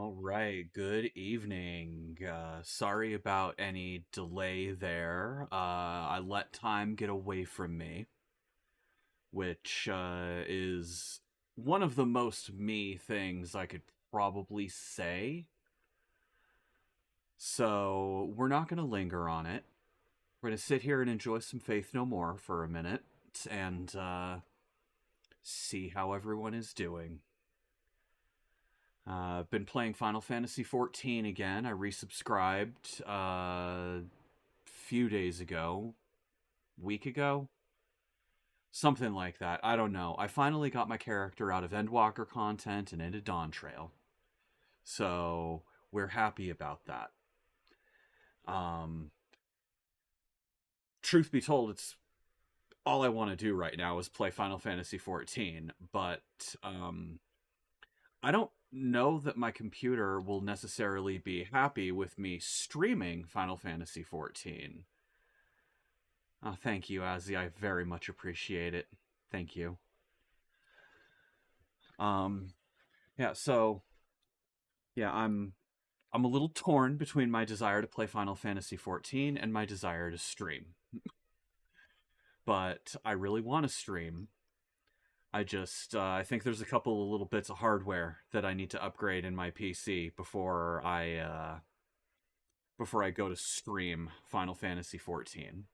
All right, good evening. Sorry about any delay there. I let time get away from me, which is one of the most me things I could probably say. So we're not going to linger on it. We're going to sit here and enjoy some Faith No More for a minute and see how everyone is doing. Been playing Final Fantasy 14 again. I resubscribed a few days ago, week ago, something like that. I don't know. I finally got my character out of Endwalker content and into Dawn Trail, so we're happy about that. Um, Truth be told, it's all I want to do right now is play Final Fantasy 14, but I don't know that my computer will necessarily be happy with me streaming Final Fantasy 14. Oh, thank you, Azzy. I very much appreciate it. Thank you. Um, yeah, so yeah, I'm a little torn between my desire to play Final Fantasy 14 and my desire to stream. But I really want to stream. I think there's a couple of little bits of hardware that I need to upgrade in my PC before I go to stream Final Fantasy 14.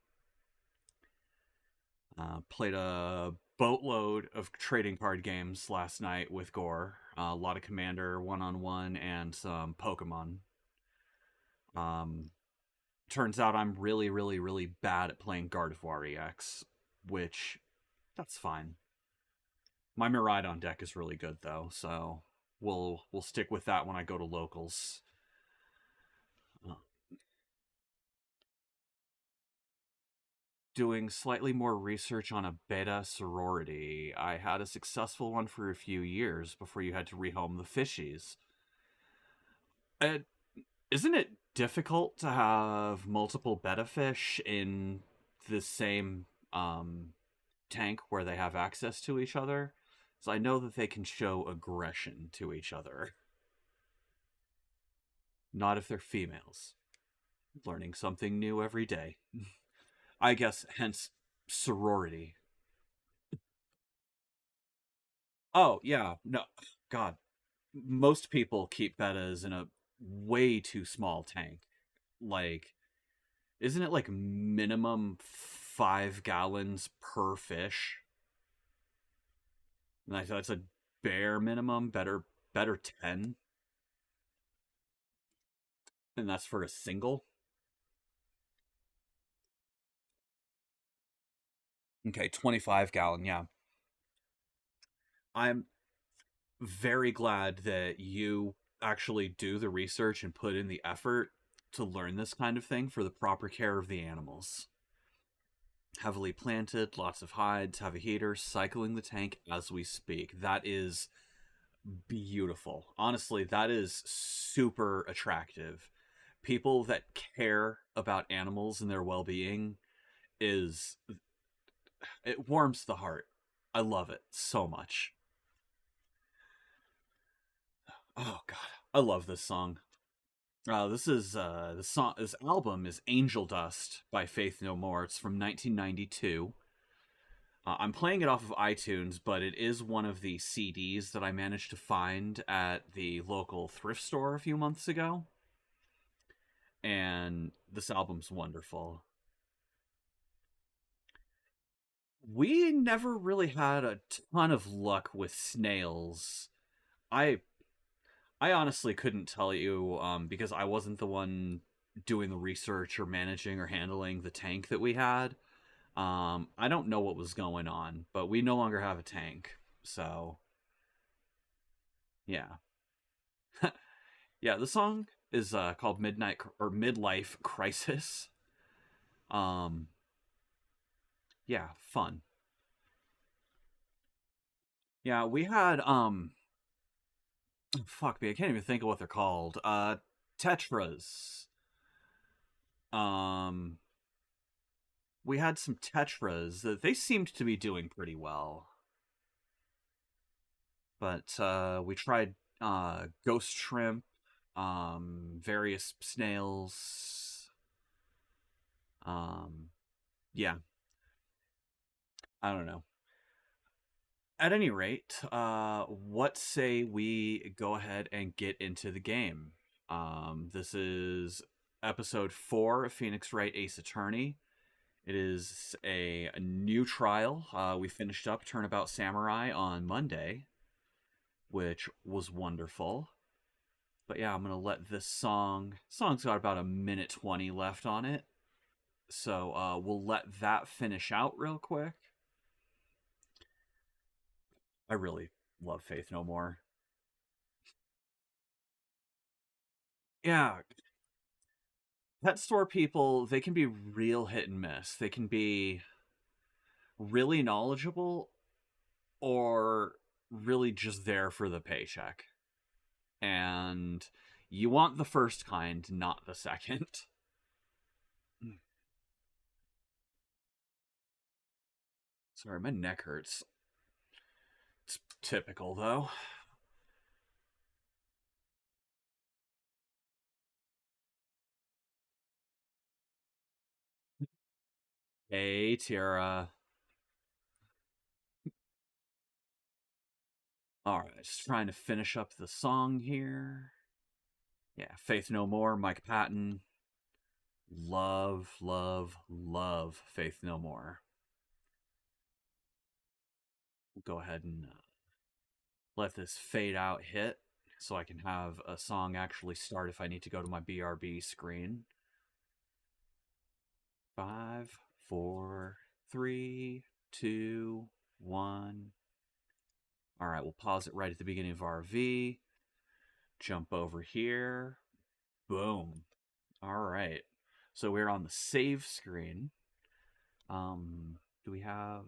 Played a boatload of trading card games last night with Gore. A lot of Commander one-on-one and some Pokemon. Um, Turns out I'm really, really, really bad at playing Gardevoir EX, which that's fine. My Miraidon deck is really good though, so we'll stick with that when I go to locals. Uh, Doing slightly more research on a beta sorority. I had a successful one for a few years before you had to rehome the fishies. Uh, isn't it difficult to have multiple betta fish in the same tank where they have access to each other? So I know that they can show aggression to each other. Not if they're females. Learning something new every day. I guess hence sorority. Oh, yeah. No. God. Most people keep bettas in a way too small tank. Like, isn't it like minimum 5 gallons per fish? And that's a bare minimum. Better 10. And that's for a single. Okay, 25 gallon. Yeah. I'm very glad that you actually do the research and put in the effort to learn this kind of thing for the proper care of the animals. Heavily planted, lots of hides, have a heater, cycling the tank as we speak. That is beautiful. Honestly, that is super attractive. People that care about animals and their well-being is it warms the heart. I love it so much. Oh god, I love this song. This album is Angel Dust by Faith No More. It's from 1992. I'm playing it off of iTunes, but it is one of the CDs that I managed to find at the local thrift store a few months ago. And this album's wonderful. We never really had a ton of luck with snails. I I honestly couldn't tell you because I wasn't the one doing the research or managing or handling the tank that we had. I don't know what was going on, but we no longer have a tank. So, yeah. Yeah, the song is called Midnight or Midlife Crisis. Um, yeah, fun. Yeah, we had fuck me, I can't even think of what they're called. Tetras. Um, we had some Tetras that they seemed to be doing pretty well. But we tried Ghost Shrimp. various snails. Um, yeah, I don't know. At any rate, what say we go ahead and get into the game? This is episode 4 of Phoenix Wright Ace Attorney. It is a new trial. We finished up Turnabout Samurai on Monday, which was wonderful. But yeah, I'm gonna let this song's got about a minute 20 left on it. So we'll let that finish out real quick. I really love Faith No More. Yeah, pet store people, they can be real hit and miss. They can be really knowledgeable or really just there for the paycheck. And you want the first kind, not the second. Sorry, my neck hurts. It's typical, though. Hey, Tira. Alright, just trying to finish up the song here. Yeah, Faith No More, Mike Patton. Love, love, love Faith No More. We'll go ahead and let this fade out hit so I can have a song actually start if I need to go to my BRB screen. 5, 4, 3, 2, 1. All right, we'll pause it right at the beginning of RV. Jump over here. Boom. All right. So we're on the save screen. Do we have...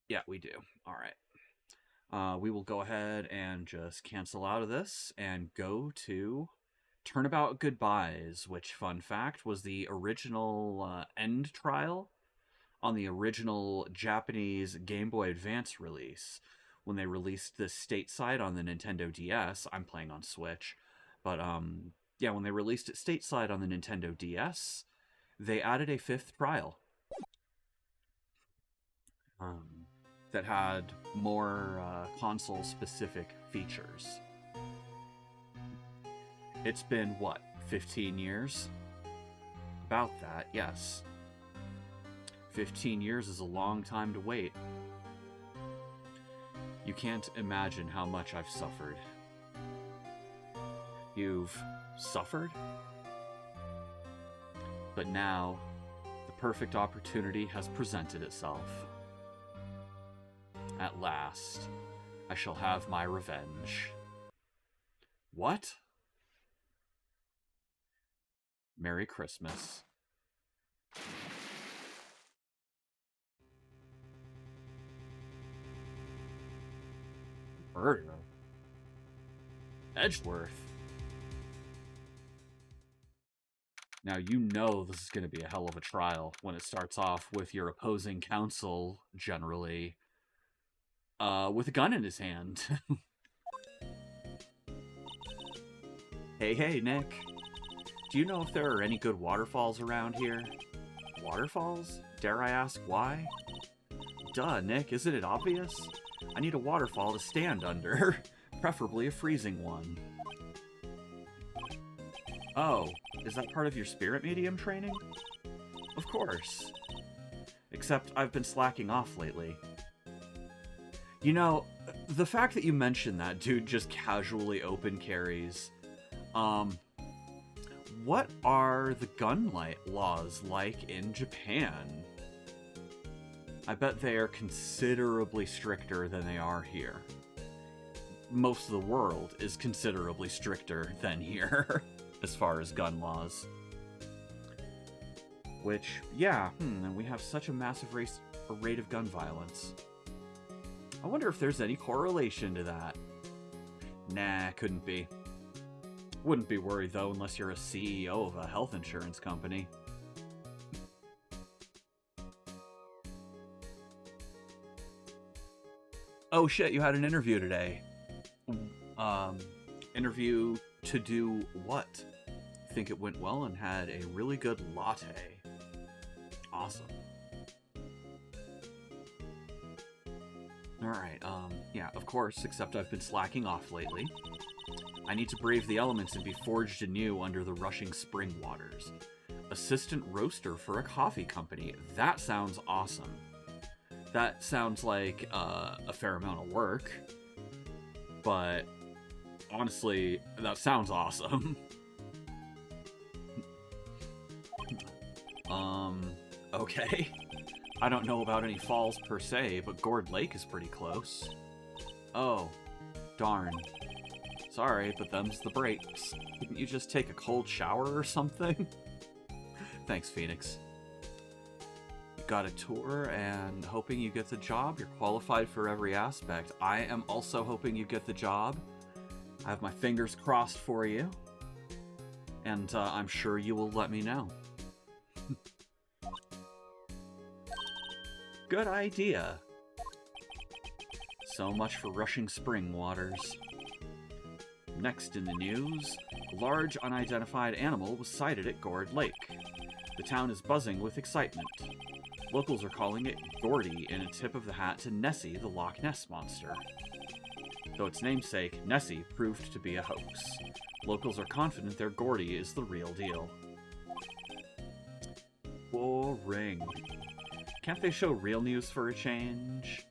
Yeah, we do. All right. We will go ahead and just cancel out of this and go to Turnabout Goodbyes, which, fun fact, was the original end trial on the original Japanese Game Boy Advance release. When they released this stateside on the Nintendo DS, I'm playing on Switch, but yeah, when they released it stateside on the Nintendo DS, they added a 5th trial. That had more console-specific features. It's been, what, 15 years? About that, yes. 15 years is a long time to wait. You can't imagine how much I've suffered. You've suffered? But now, the perfect opportunity has presented itself. At last, I shall have my revenge. What? Merry Christmas. Murder? Edgeworth? Now you know this is going to be a hell of a trial when it starts off with your opposing counsel, generally, with a gun in his hand. Hey, Nick. Do you know if there are any good waterfalls around here? Waterfalls? Dare I ask why? Duh, Nick, isn't it obvious? I need a waterfall to stand under, preferably a freezing one. Oh, is that part of your spirit medium training? Of course. Except I've been slacking off lately. You know, the fact that you mentioned that dude just casually open carries, what are the gun laws like in Japan? I bet they are considerably stricter than they are here. Most of the world is considerably stricter than here, as far as gun laws. Which, yeah, and we have such a massive rate of gun violence. I wonder if there's any correlation to that. Nah, couldn't be. Wouldn't be worried, though, unless you're a CEO of a health insurance company. Oh shit, you had an interview today. Interview To do what? Think it went well and had a really good latte. Awesome. Alright, yeah, of course, except I've been slacking off lately. I need to brave the elements and be forged anew under the rushing spring waters. Assistant roaster for a coffee company. That sounds awesome. That sounds like a fair amount of work. But honestly, that sounds awesome. Okay. I don't know about any falls per se, but Gourd Lake is pretty close. Oh, darn. Sorry, but them's the breaks. Couldn't you just take a cold shower or something? Thanks, Phoenix. Got a tour and hoping you get the job. You're qualified for every aspect. I am also hoping you get the job. I have my fingers crossed for you. And I'm sure you will let me know. Good idea. So much for rushing spring waters. Next in the news, a large unidentified animal was sighted at Gourd Lake. The town is buzzing with excitement. Locals are calling it Gordy in a tip of the hat to Nessie, the Loch Ness Monster. Though its namesake, Nessie, proved to be a hoax. Locals are confident their Gordy is the real deal. Boring. Can't they show real news for a change?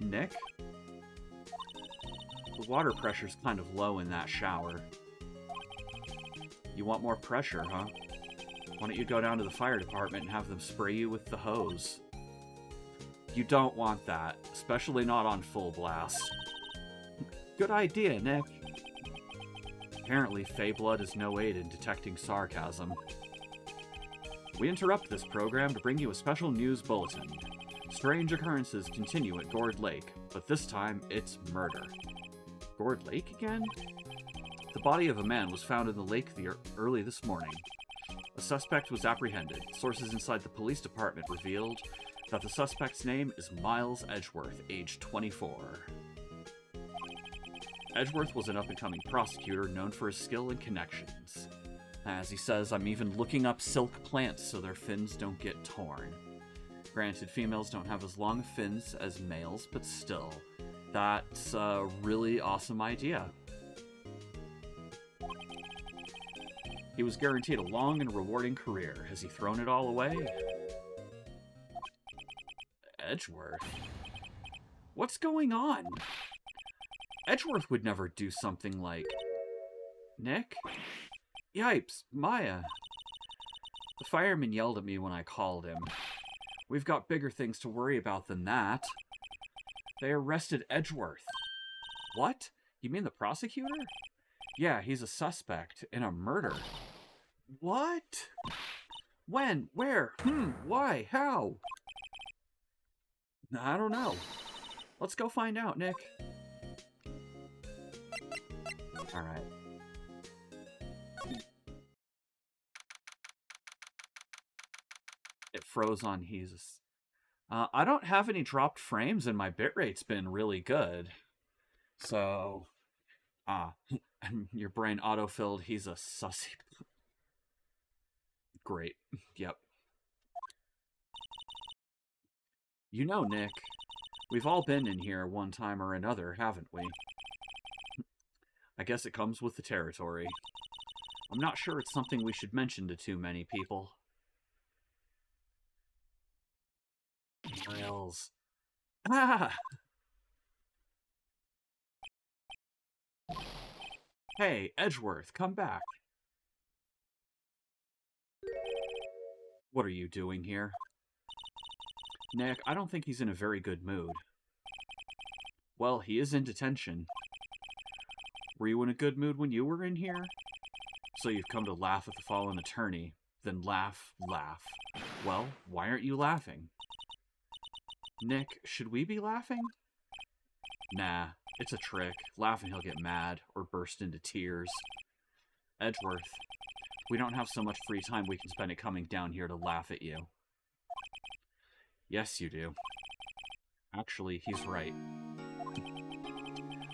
Nick? The water pressure's kind of low in that shower. You want more pressure, huh? Why don't you go down to the fire department and have them spray you with the hose? You don't want that, especially not on full blast. Good idea, Nick. Apparently, Fey blood is no aid in detecting sarcasm. We interrupt this program to bring you a special news bulletin. Strange occurrences continue at Gourd Lake, but this time it's murder. Gourd Lake again? The body of a man was found in the lake early this morning. A suspect was apprehended. Sources inside the police department revealed that the suspect's name is Miles Edgeworth, age 24. Edgeworth was an up-and-coming prosecutor known for his skill and connections. As he says, I'm even looking up silk plants so their fins don't get torn. Granted, females don't have as long fins as males, but still, that's a really awesome idea. He was guaranteed a long and rewarding career. Has he thrown it all away? Edgeworth? What's going on? Edgeworth would never do something like... Nick? Yipes, Maya. The fireman yelled at me when I called him. We've got bigger things to worry about than that. They arrested Edgeworth. What? You mean the prosecutor? Yeah, he's a suspect in a murder. What? When? Where? Why? How? I don't know. Let's go find out, Nick. Alright. It froze on Jesus. I don't have any dropped frames and my bitrate's been really good. So, your brain autofilled, he's a sussy. Great. Yep. You know, Nick, we've all been in here one time or another, haven't we? I guess it comes with the territory. I'm not sure it's something we should mention to too many people. Miles. Ah! Hey, Edgeworth, come back. What are you doing here? Nick, I don't think he's in a very good mood. Well, he is in detention. Were you in a good mood when you were in here? So you've come to laugh at the fallen attorney. Then laugh. Well, why aren't you laughing? Nick, should we be laughing? Nah, it's a trick. Laugh and he'll get mad, or burst into tears. Edgeworth, we don't have so much free time we can spend it coming down here to laugh at you. Yes, you do. Actually, he's right.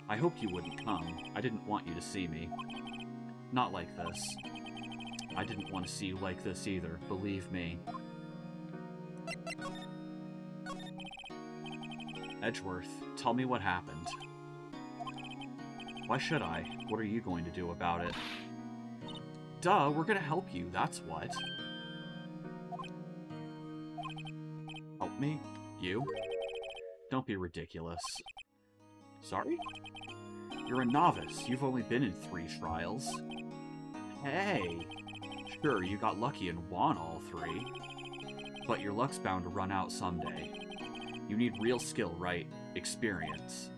I hoped you wouldn't come. I didn't want you to see me. Not like this. I didn't want to see you like this either, believe me. Edgeworth, tell me what happened. Why should I? What are you going to do about it? Duh, we're gonna help you, that's what. Help me? You? Don't be ridiculous. Sorry? You're a novice. You've only been in 3 trials. Hey! Sure, you got lucky and won all 3. But your luck's bound to run out someday. You need real skill, right? Experience.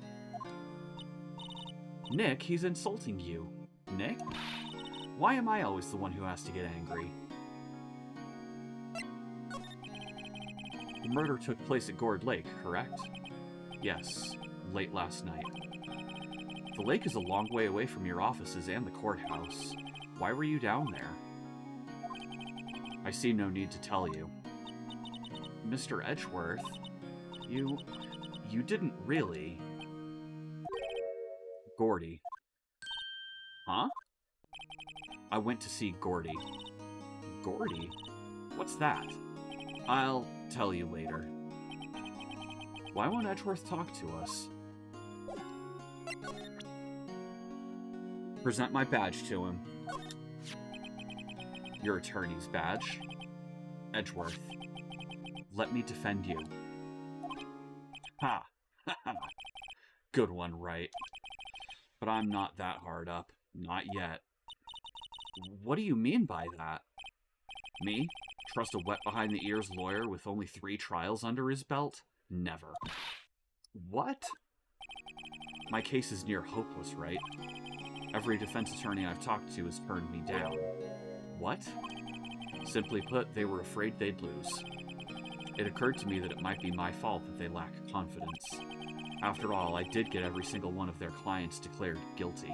Nick, he's insulting you. Nick? Why am I always the one who has to get angry? The murder took place at Gourd Lake, correct? Yes, late last night. The lake is a long way away from your offices and the courthouse. Why were you down there? I see no need to tell you. Mr. Edgeworth, you didn't really... Gordy. Huh? I went to see Gordy. Gordy? What's that? I'll tell you later. Why won't Edgeworth talk to us? Present my badge to him. Your attorney's badge. Edgeworth, let me defend you. Ha! Good one, Wright. But I'm not that hard up. Not yet. What do you mean by that? Me? Trust a wet-behind-the-ears lawyer with only 3 trials under his belt? Never. What? My case is near hopeless, right? Every defense attorney I've talked to has turned me down. What? Simply put, they were afraid they'd lose. It occurred to me that it might be my fault that they lack confidence. After all, I did get every single one of their clients declared guilty.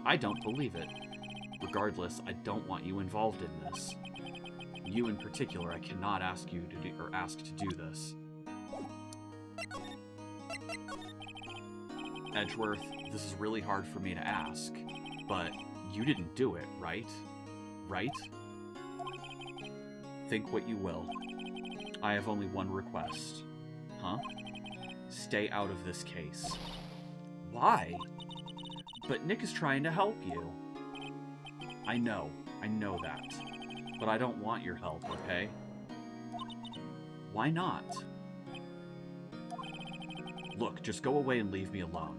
I don't believe it. Regardless, I don't want you involved in this. You in particular, I cannot ask you to do, or ask to do this. Edgeworth, this is really hard for me to ask, but you didn't do it, right? Right? Think what you will. I have only one request. Huh? Stay out of this case. Why? But Nick is trying to help you. I know that. But I don't want your help, okay? Why not? Look, just go away and leave me alone.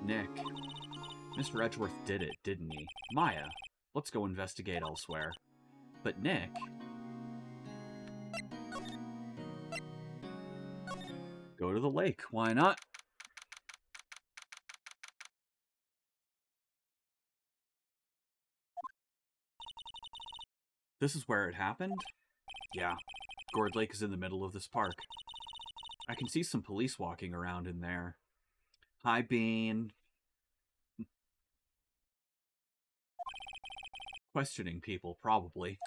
Nick, Mr. Edgeworth did it, didn't he? Maya, let's go investigate elsewhere. But Nick... Go to the lake, why not? This is where it happened? Yeah. Gourd Lake is in the middle of this park. I can see some police walking around in there. Hi, Bean. Questioning people, probably.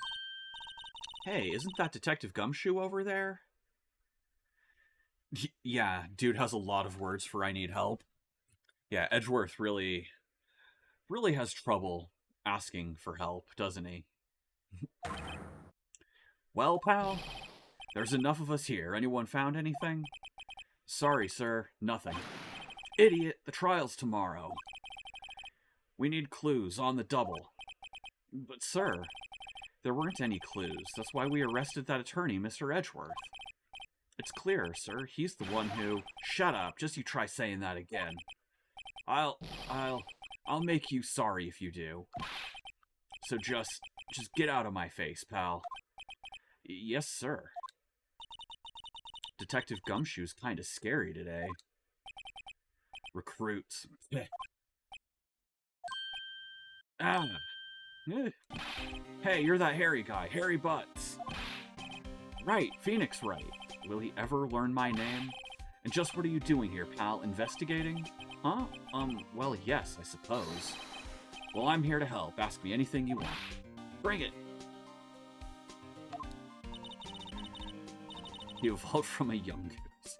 Hey, isn't that Detective Gumshoe over there? Yeah, dude has a lot of words for I need help. Yeah, Edgeworth really has trouble asking for help, doesn't he? Well, pal, there's enough of us here. Anyone found anything? Sorry, sir, nothing. Idiot, the trial's tomorrow. We need clues on the double. But, sir, there weren't any clues. That's why we arrested that attorney, Mr. Edgeworth. It's clear, sir. He's the one who... Shut up. Just you try saying that again. I'll make you sorry if you do. So just get out of my face, pal. Yes, sir. Detective Gumshoe's kind of scary today. Recruits. Ah. Hey, you're that hairy guy. Hairy Butts. Right, Phoenix Wright. Will he ever learn my name? And just what are you doing here, pal? Investigating? Huh? Well, yes, I suppose. Well, I'm here to help. Ask me anything you want. Bring it! He evolved from a young goose.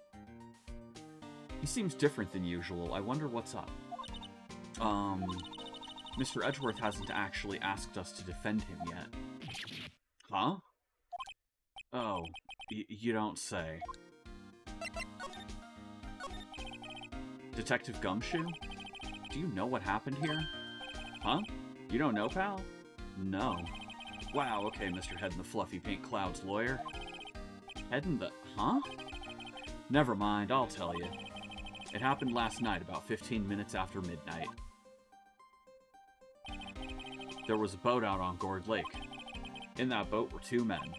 He seems different than usual. I wonder what's up. Mr. Edgeworth hasn't actually asked us to defend him yet. Huh? Oh, you don't say. Detective Gumshoe? Do you know what happened here? Huh? You don't know, pal? No. Wow, okay, Mr. Head in the Fluffy Pink Cloud's lawyer. Head in the... Huh? Never mind, I'll tell you. It happened last night, about 15 minutes after midnight. There was a boat out on Gourd Lake. In that boat were 2 men.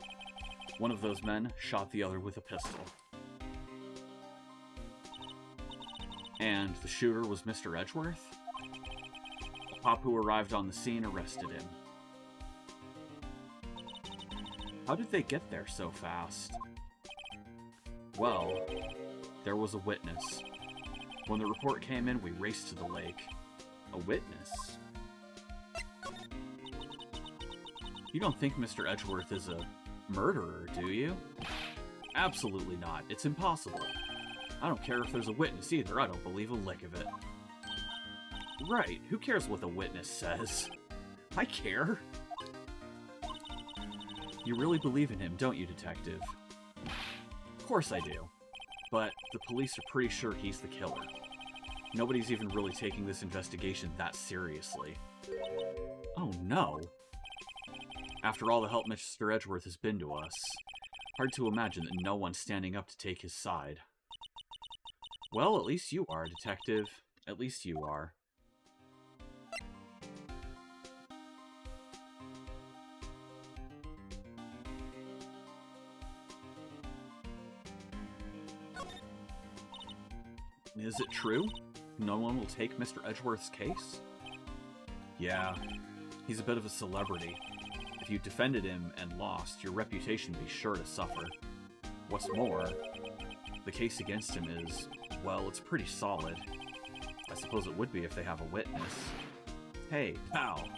One of those men shot the other with a pistol. And the shooter was Mr. Edgeworth? The cop who arrived on the scene arrested him. How did they get there so fast? Well, there was a witness. When the report came in, we raced to the lake. A witness? You don't think Mr. Edgeworth is a murderer, do you? Absolutely not. It's impossible. I don't care if there's a witness either. I don't believe a lick of it. Right. Who cares what the witness says? I care. You really believe in him, don't you, Detective? Of course I do. But the police are pretty sure he's the killer. Nobody's even really taking this investigation that seriously. Oh no. After all the help Mr. Edgeworth has been to us, hard to imagine that no one's standing up to take his side. Well, at least you are, Detective. At least you are. Is it true? No one will take Mr. Edgeworth's case? Yeah, he's a bit of a celebrity. If you defended him and lost, your reputation would be sure to suffer. What's more, the case against him is, well, it's pretty solid. I suppose it would be if they have a witness. Hey, pal,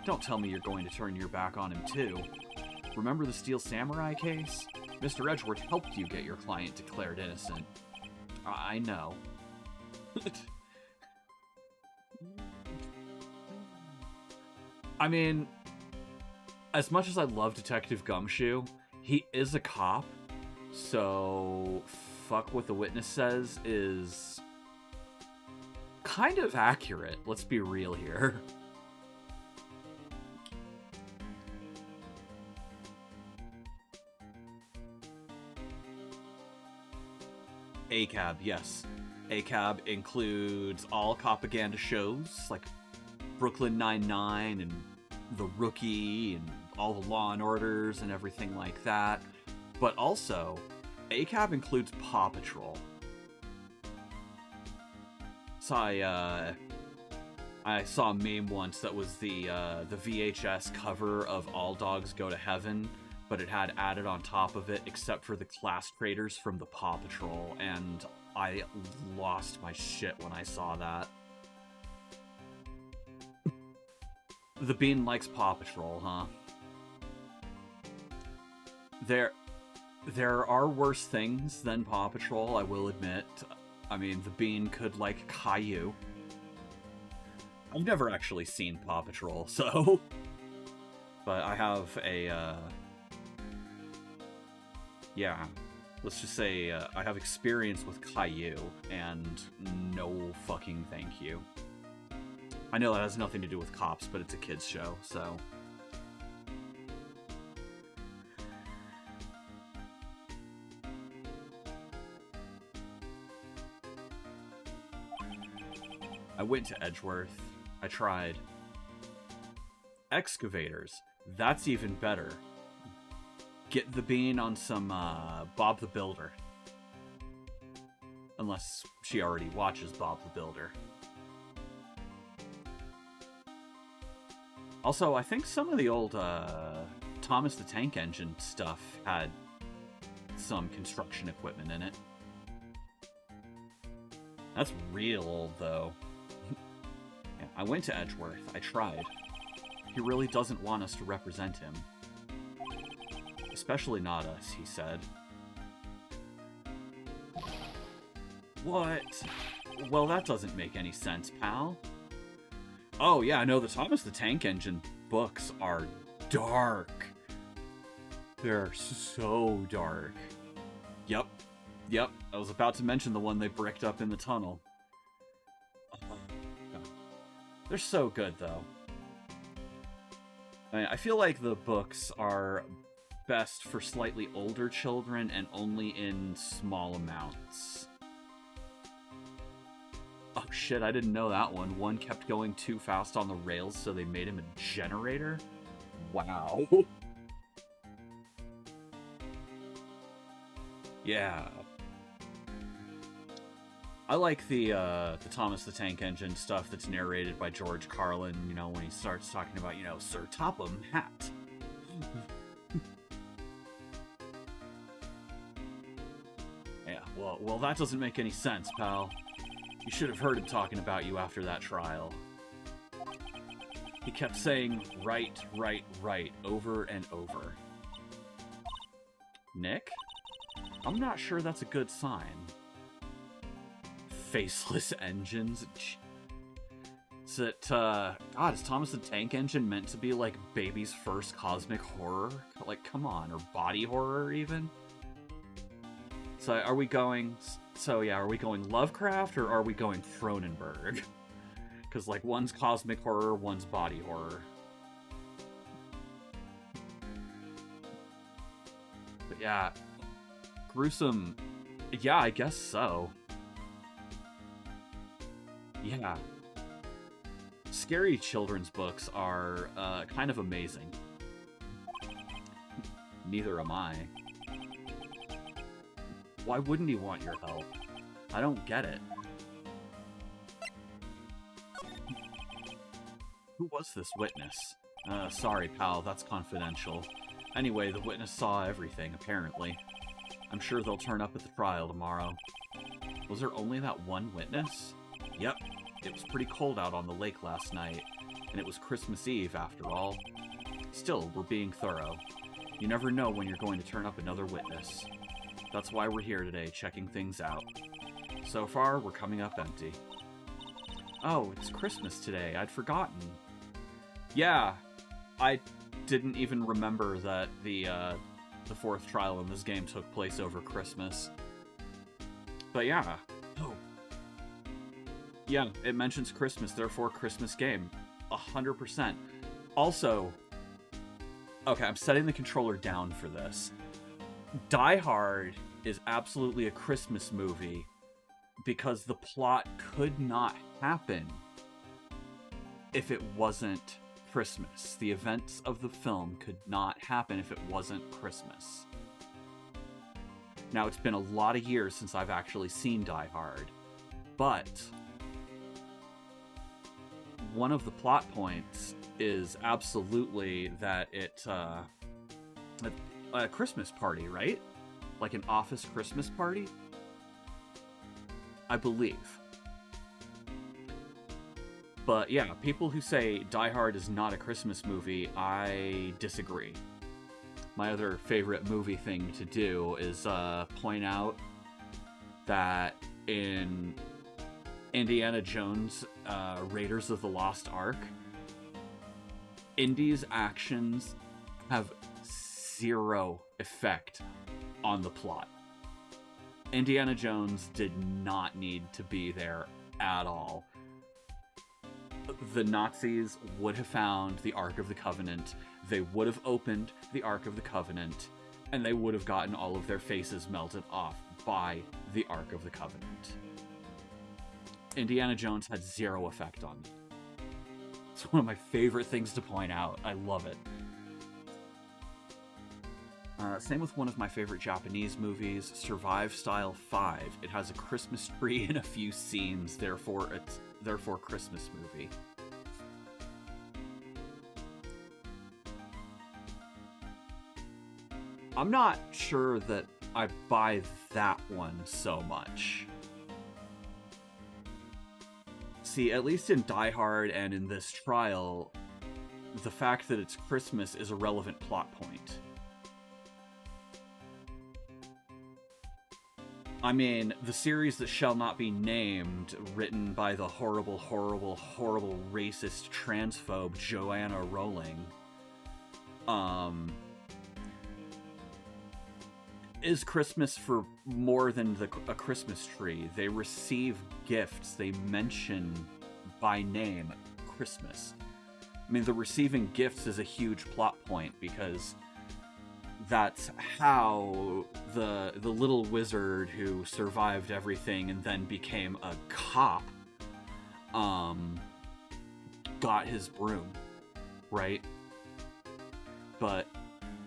don't tell me you're going to turn your back on him too. Remember the Steel Samurai case? Mr. Edgeworth helped you get your client declared innocent. I know. I mean, as much as I love Detective Gumshoe, he is a cop, so fuck what the witness says is kind of accurate. Let's be real here. ACAB, yes. ACAB includes all propaganda shows, like Brooklyn Nine-Nine and The Rookie and all the Law and Orders and everything like that. But also, ACAB includes Paw Patrol. So I saw a meme once that was the VHS cover of All Dogs Go to Heaven, but it had added on top of it, except for the class traders from the Paw Patrol, and I lost my shit when I saw that. The Bean likes Paw Patrol, huh? There are worse things than Paw Patrol, I will admit. I mean, the Bean could like Caillou. I've never actually seen Paw Patrol, so... But I have a, yeah, let's just say I have experience with Caillou, and no fucking thank you. I know that has nothing to do with cops, but it's a kid's show, so... I went to Edgeworth. I tried. Excavators. That's even better. Get the Bean on some Bob the Builder. Unless she already watches Bob the Builder. Also, I think some of the old Thomas the Tank Engine stuff had some construction equipment in it. That's real old, though. Yeah, I went to Edgeworth. I tried. He really doesn't want us to represent him. Especially not us, he said. What? Well, that doesn't make any sense, pal. Oh, yeah, no, the Thomas the Tank Engine books are dark. They're so dark. Yep. Yep. I was about to mention the one they bricked up in the tunnel. They're so good, though. I mean, I feel like the books are best for slightly older children and only in small amounts. Oh shit, I didn't know that one. One kept going too fast on the rails, so they made him a generator? Wow. Yeah. I like the Thomas the Tank Engine stuff that's narrated by George Carlin, you know, when he starts talking about, you know, Sir Topham Hatt. Yeah, well, that doesn't make any sense, pal. You should have heard him talking about you after that trial. He kept saying, right, right, right, over and over. Nick? I'm not sure that's a good sign. Faceless engines? Is it, God, is Thomas the Tank Engine meant to be, like, baby's first cosmic horror? Like, come on, or body horror, even? So, are we going Lovecraft, or are we going Cronenberg? Because, like, one's cosmic horror, one's body horror. But yeah, gruesome. Yeah, I guess so. Yeah. Scary children's books are kind of amazing. Neither am I. Why wouldn't he want your help? I don't get it. Who was this witness? Sorry, pal, that's confidential. Anyway, the witness saw everything, apparently. I'm sure they'll turn up at the trial tomorrow. Was there only that one witness? Yep, it was pretty cold out on the lake last night, and it was Christmas Eve after all. Still, we're being thorough. You never know when you're going to turn up another witness. That's why we're here today, checking things out. So far, we're coming up empty. Oh, it's Christmas today. I'd forgotten. Yeah, I didn't even remember that the fourth trial in this game took place over Christmas. But yeah. Oh. Yeah, it mentions Christmas, therefore Christmas game. 100%. Also, okay, I'm setting the controller down for this. Die Hard is absolutely a Christmas movie because the plot could not happen if it wasn't Christmas. The events of the film could not happen if it wasn't Christmas. Now, it's been a lot of years since I've actually seen Die Hard, but one of the plot points is absolutely that it's a Christmas party, right? Like an office Christmas party? I believe. But yeah, people who say Die Hard is not a Christmas movie, I disagree. My other favorite movie thing to do is point out that in Indiana Jones, Raiders of the Lost Ark, Indy's actions have zero effect on the plot. Indiana Jones did not need to be there at all. The Nazis would have found the Ark of the Covenant, they would have opened the Ark of the Covenant, and they would have gotten all of their faces melted off by the Ark of the Covenant. Indiana Jones had zero effect on me. It's one of my favorite things to point out. I love it. Same with one of my favorite Japanese movies, Survive Style 5. It has a Christmas tree in a few scenes, therefore Christmas movie. I'm not sure that I buy that one so much. See, at least in Die Hard and in this trial, the fact that it's Christmas is a relevant plot point. I mean, the series that shall not be named, written by the horrible, horrible, horrible racist transphobe Joanna Rowling, um, is Christmas for more than a Christmas tree. They receive gifts. They mention by name Christmas. I mean, the receiving gifts is a huge plot point because that's how the little wizard who survived everything and then became a cop got his broom, right? But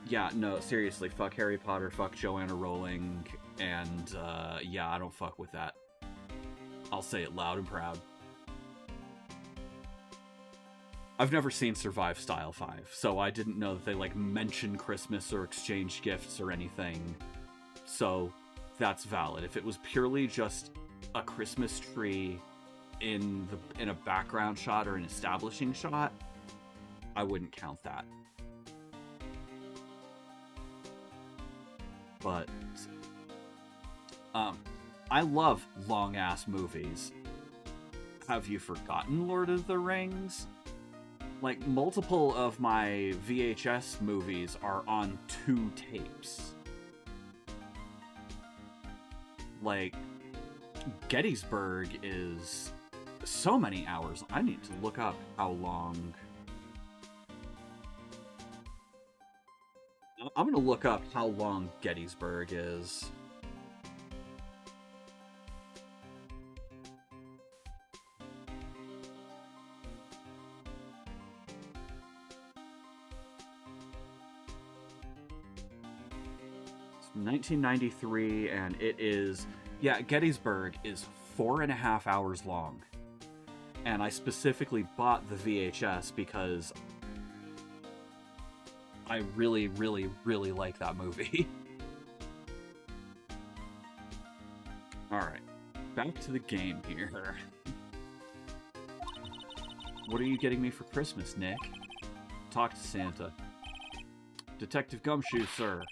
yeah, no, seriously, fuck Harry Potter, fuck Joanna Rowling, and yeah, I don't fuck with that. I'll say it loud and proud. I've never seen Survive Style 5, so I didn't know that they, like, mention Christmas or exchange gifts or anything. So, that's valid. If it was purely just a Christmas tree in a background shot or an establishing shot, I wouldn't count that. But, I love long-ass movies. Have you forgotten Lord of the Rings? Like, multiple of my VHS movies are on 2 tapes. Like, Gettysburg is so many hours. I need to look up how long. I'm gonna look up how long Gettysburg is. It's 1993, and it is... Yeah, Gettysburg is 4.5 hours long. And I specifically bought the VHS because I really, really, really like that movie. Alright, back to the game here. What are you getting me for Christmas, Nick? Talk to Santa. Detective Gumshoe, sir.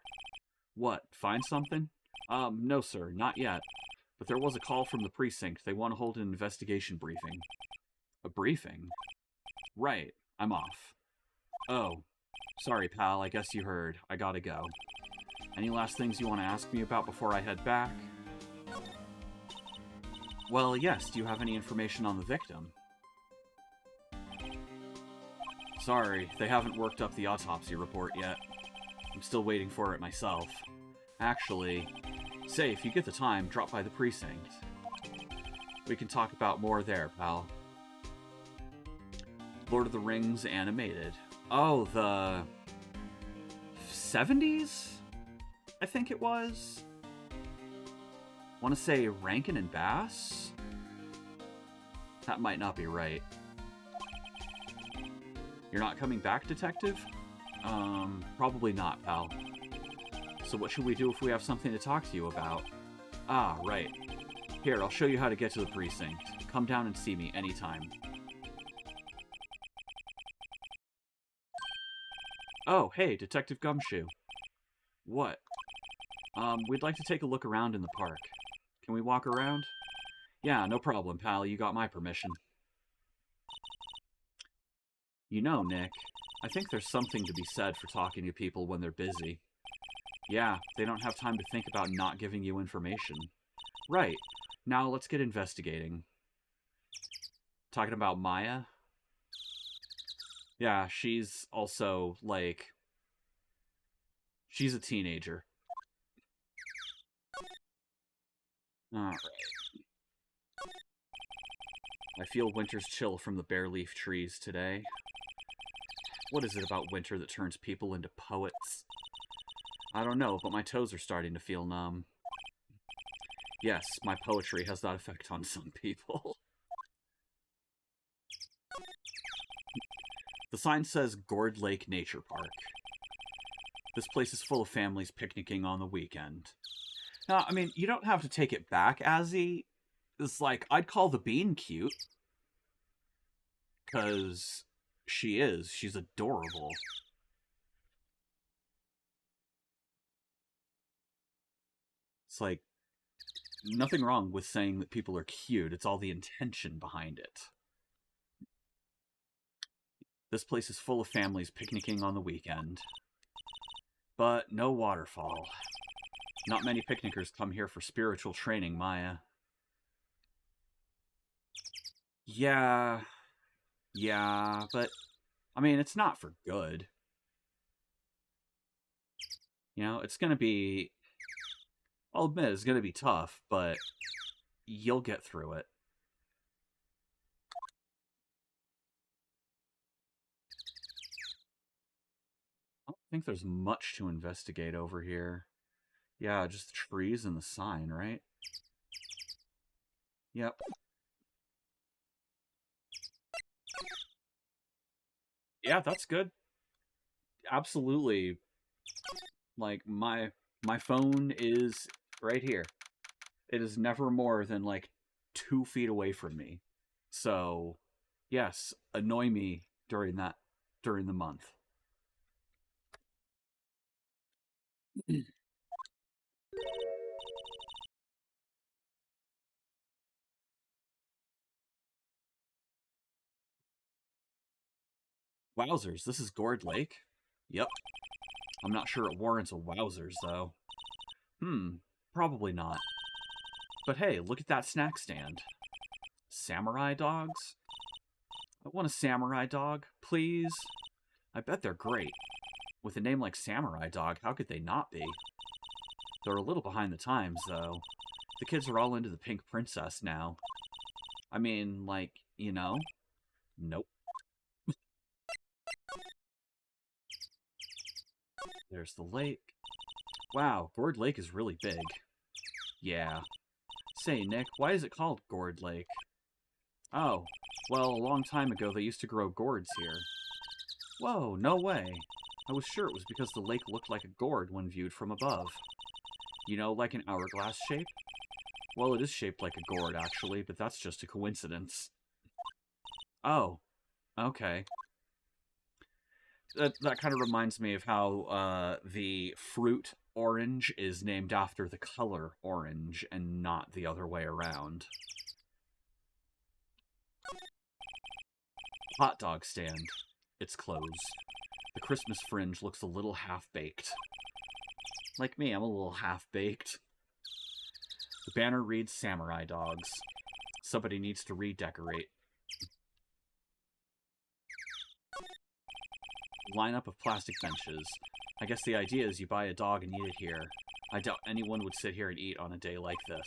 What, find something? No, sir, not yet. But there was a call from the precinct. They want to hold an investigation briefing. A briefing? Right, I'm off. Oh, sorry, pal, I guess you heard. I gotta go. Any last things you want to ask me about before I head back? Well, yes, do you have any information on the victim? Sorry, they haven't worked up the autopsy report yet. I'm still waiting for it myself. Actually, say, if you get the time, drop by the precinct. We can talk about more there, pal. Lord of the Rings animated. Oh, the 70s? I think it was. Want to say Rankin and Bass? That might not be right. You're not coming back, detective? Probably not, pal. So what should we do if we have something to talk to you about? Ah, right. Here, I'll show you how to get to the precinct. Come down and see me anytime. Oh, hey, Detective Gumshoe. What? We'd like to take a look around in the park. Can we walk around? Yeah, no problem, pal. You got my permission. You know, Nick, I think there's something to be said for talking to people when they're busy. Yeah, they don't have time to think about not giving you information. Right. Now let's get investigating. Talking about Maya? Yeah, she's also, like... She's a teenager. Alright. I feel winter's chill from the bare leaf trees today. What is it about winter that turns people into poets? I don't know, but my toes are starting to feel numb. Yes, my poetry has that effect on some people. The sign says Gourd Lake Nature Park. This place is full of families picnicking on the weekend. Now, I mean, you don't have to take it back, Azzy. It's like, I'd call the bean cute. Because she is. She's adorable. It's like, nothing wrong with saying that people are cute. It's all the intention behind it. This place is full of families picnicking on the weekend. But no waterfall. Not many picnickers come here for spiritual training, Maya. Yeah, yeah, but I mean, it's not for good. You know, it's gonna be, I'll admit, it's gonna be tough, but you'll get through it. I don't think there's much to investigate over here. Yeah, just the trees and the sign, right? Yep. Yeah, that's good. Absolutely. Like my phone is right here. It is never more than like 2 feet away from me. So, yes, annoy me during the month. Wowzers, this is Gourd Lake? Yep. I'm not sure it warrants a wowzers, though. Probably not. But hey, look at that snack stand. Samurai dogs? I want a samurai dog, please. I bet they're great. With a name like Samurai Dog, how could they not be? They're a little behind the times, though. The kids are all into the Pink Princess now. I mean, like, you know? Nope. There's the lake. Wow, Gourd Lake is really big. Yeah. Say, Nick, why is it called Gourd Lake? Oh, well, a long time ago they used to grow gourds here. Whoa, no way. I was sure it was because the lake looked like a gourd when viewed from above. You know, like an hourglass shape? Well, it is shaped like a gourd, actually, but that's just a coincidence. Oh, okay. That kind of reminds me of how the fruit orange is named after the color orange and not the other way around. Hot dog stand. It's closed. The Christmas fringe looks a little half-baked. Like me, I'm a little half-baked. The banner reads Samurai Dogs. Somebody needs to redecorate. Lineup of plastic benches. I guess the idea is you buy a dog and eat it here. I doubt anyone would sit here and eat on a day like this.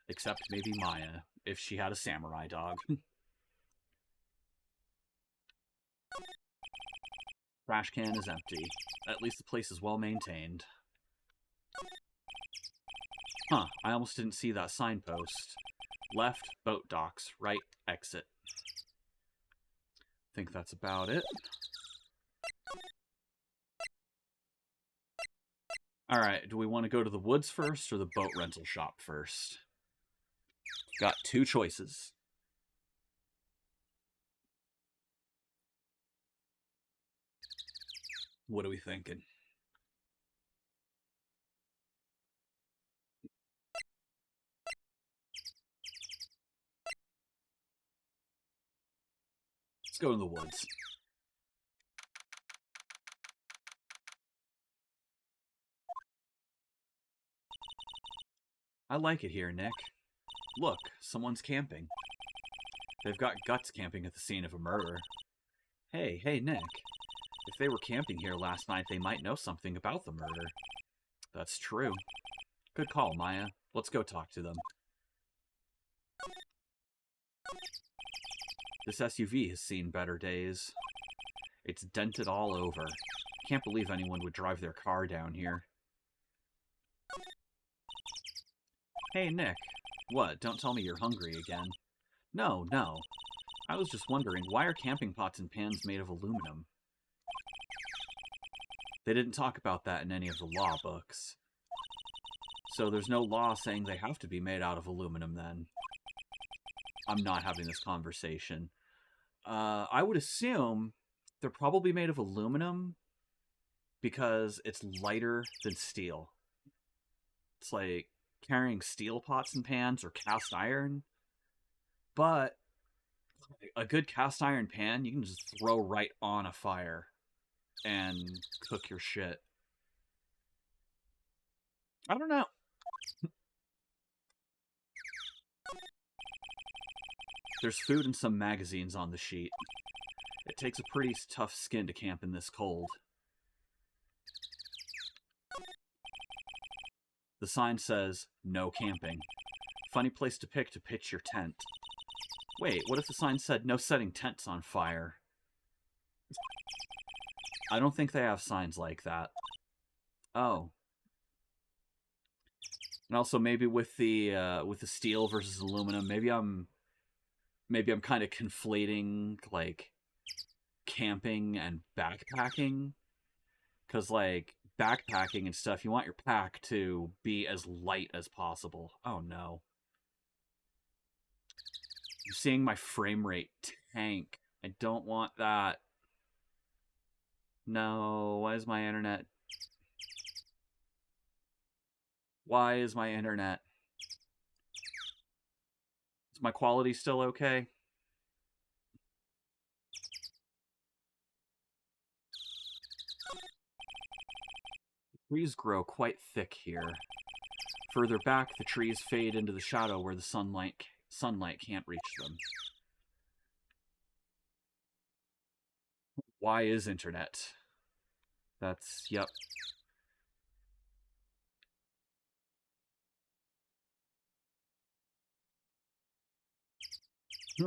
Except maybe Maya, if she had a samurai dog. Trash can is empty. At least the place is well maintained. Huh, I almost didn't see that signpost. Left, boat docks. Right, exit. Think that's about it. Alright, do we want to go to the woods first or the boat rental shop first? Got two choices. What are we thinking? Let's go in the woods. I like it here, Nick. Look, someone's camping. They've got guts camping at the scene of a murder. Hey, Nick. If they were camping here last night, they might know something about the murder. That's true. Good call, Maya. Let's go talk to them. This SUV has seen better days. It's dented all over. Can't believe anyone would drive their car down here. Hey, Nick. What, don't tell me you're hungry again. No. I was just wondering, why are camping pots and pans made of aluminum? They didn't talk about that in any of the law books. So there's no law saying they have to be made out of aluminum, then. I'm not having this conversation. I would assume they're probably made of aluminum because it's lighter than steel. It's like carrying steel pots and pans or cast iron, but a good cast iron pan you can just throw right on a fire and cook your shit. I don't know. There's food and some magazines on the sheet. It takes a pretty tough skin to camp in this cold. The sign says, no camping. Funny place to pick to pitch your tent. Wait, what if the sign said, no setting tents on fire? I don't think they have signs like that. Oh. And also maybe with the steel versus aluminum, maybe I'm kind of conflating like camping and backpacking, because like backpacking and stuff, you want your pack to be as light as possible. Oh no, I'm seeing my frame rate tank. I don't want that. No, why is my internet is my quality still okay? Trees grow quite thick here. Further back, the trees fade into the shadow where the sunlight can't reach them. Why is internet? That's, yep.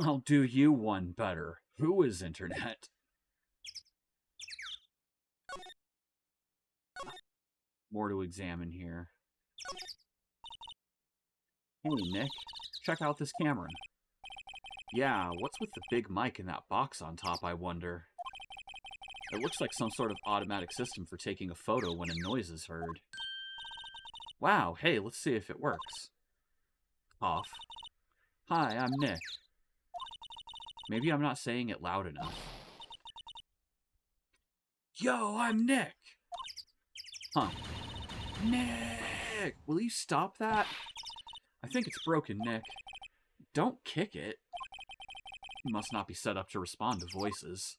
I'll do you one better. Who is internet? More to examine here. Hey, Nick. Check out this camera. Yeah, what's with the big mic in that box on top, I wonder? It looks like some sort of automatic system for taking a photo when a noise is heard. Wow, hey, let's see if it works. Off. Hi, I'm Nick. Maybe I'm not saying it loud enough. Yo, I'm Nick! Huh. Nick! Will you stop that? I think it's broken, Nick. Don't kick it. You must not be set up to respond to voices.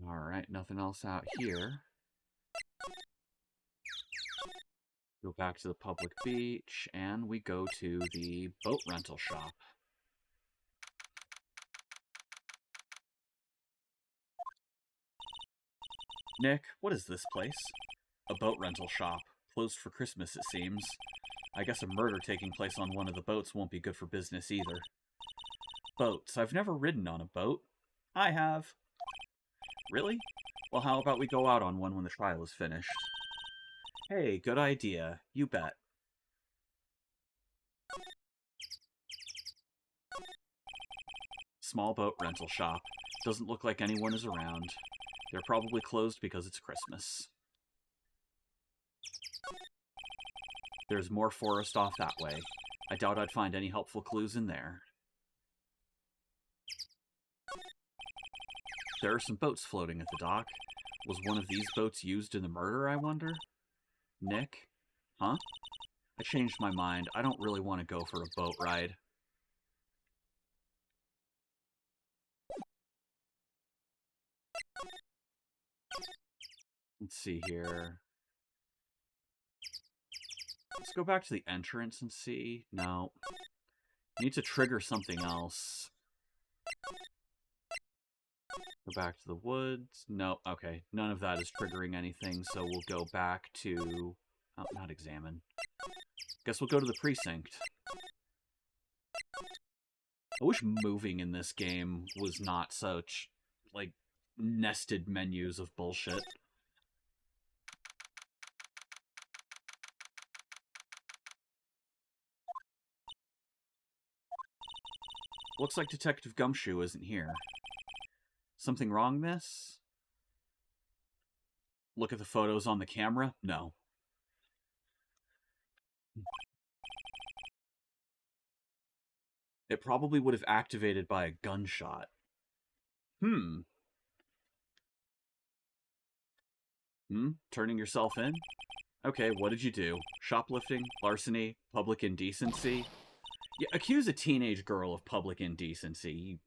Alright, nothing else out here. Go back to the public beach, and we go to the boat rental shop. Nick, what is this place? A boat rental shop. Closed for Christmas, it seems. I guess a murder taking place on one of the boats won't be good for business either. Boats. I've never ridden on a boat. I have. Really? Well, how about we go out on one when the trial is finished? Hey, good idea. You bet. Small boat rental shop. Doesn't look like anyone is around. They're probably closed because it's Christmas. There's more forest off that way. I doubt I'd find any helpful clues in there. There are some boats floating at the dock. Was one of these boats used in the murder, I wonder? Nick? Huh? I changed my mind. I don't really want to go for a boat ride. Let's see here. Let's go back to the entrance and see. No. Need to trigger something else. Go back to the woods. No, okay. None of that is triggering anything, so we'll go back to... Oh, not examine. Guess we'll go to the precinct. I wish moving in this game was not such, like, nested menus of bullshit. Looks like Detective Gumshoe isn't here. Something wrong, miss? Look at the photos on the camera? No. It probably would have activated by a gunshot. Turning yourself in? Okay, what did you do? Shoplifting? Larceny? Public indecency? Yeah, accuse a teenage girl of public indecency, you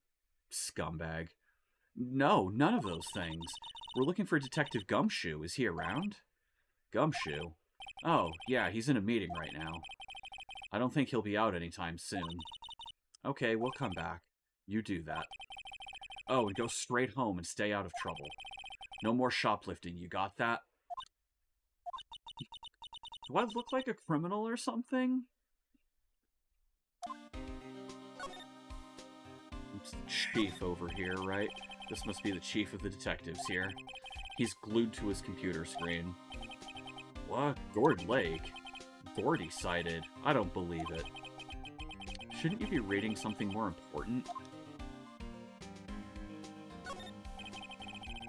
scumbag. No, none of those things. We're looking for Detective Gumshoe. Is he around? Gumshoe? Oh, yeah, he's in a meeting right now. I don't think he'll be out anytime soon. Okay, we'll come back. You do that. Oh, and go straight home and stay out of trouble. No more shoplifting, you got that? Do I look like a criminal or something? It's the chief over here, right? This must be the chief of the detectives here. He's glued to his computer screen. What? Gord Lake? Gordy sighted. I don't believe it. Shouldn't you be reading something more important?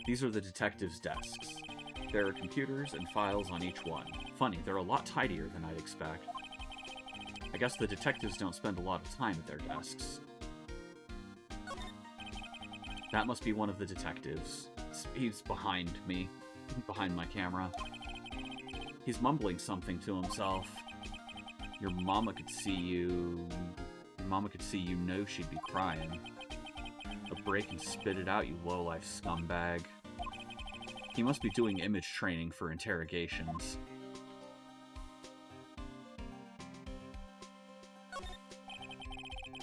These are the detectives' desks. There are computers and files on each one. Funny, they're a lot tidier than I'd expect. I guess the detectives don't spend a lot of time at their desks. That must be one of the detectives. He's behind me, behind my camera. He's mumbling something to himself. Your mama could see you... Your mama could see you know she'd be crying. A break and spit it out, you low-life scumbag. He must be doing image training for interrogations.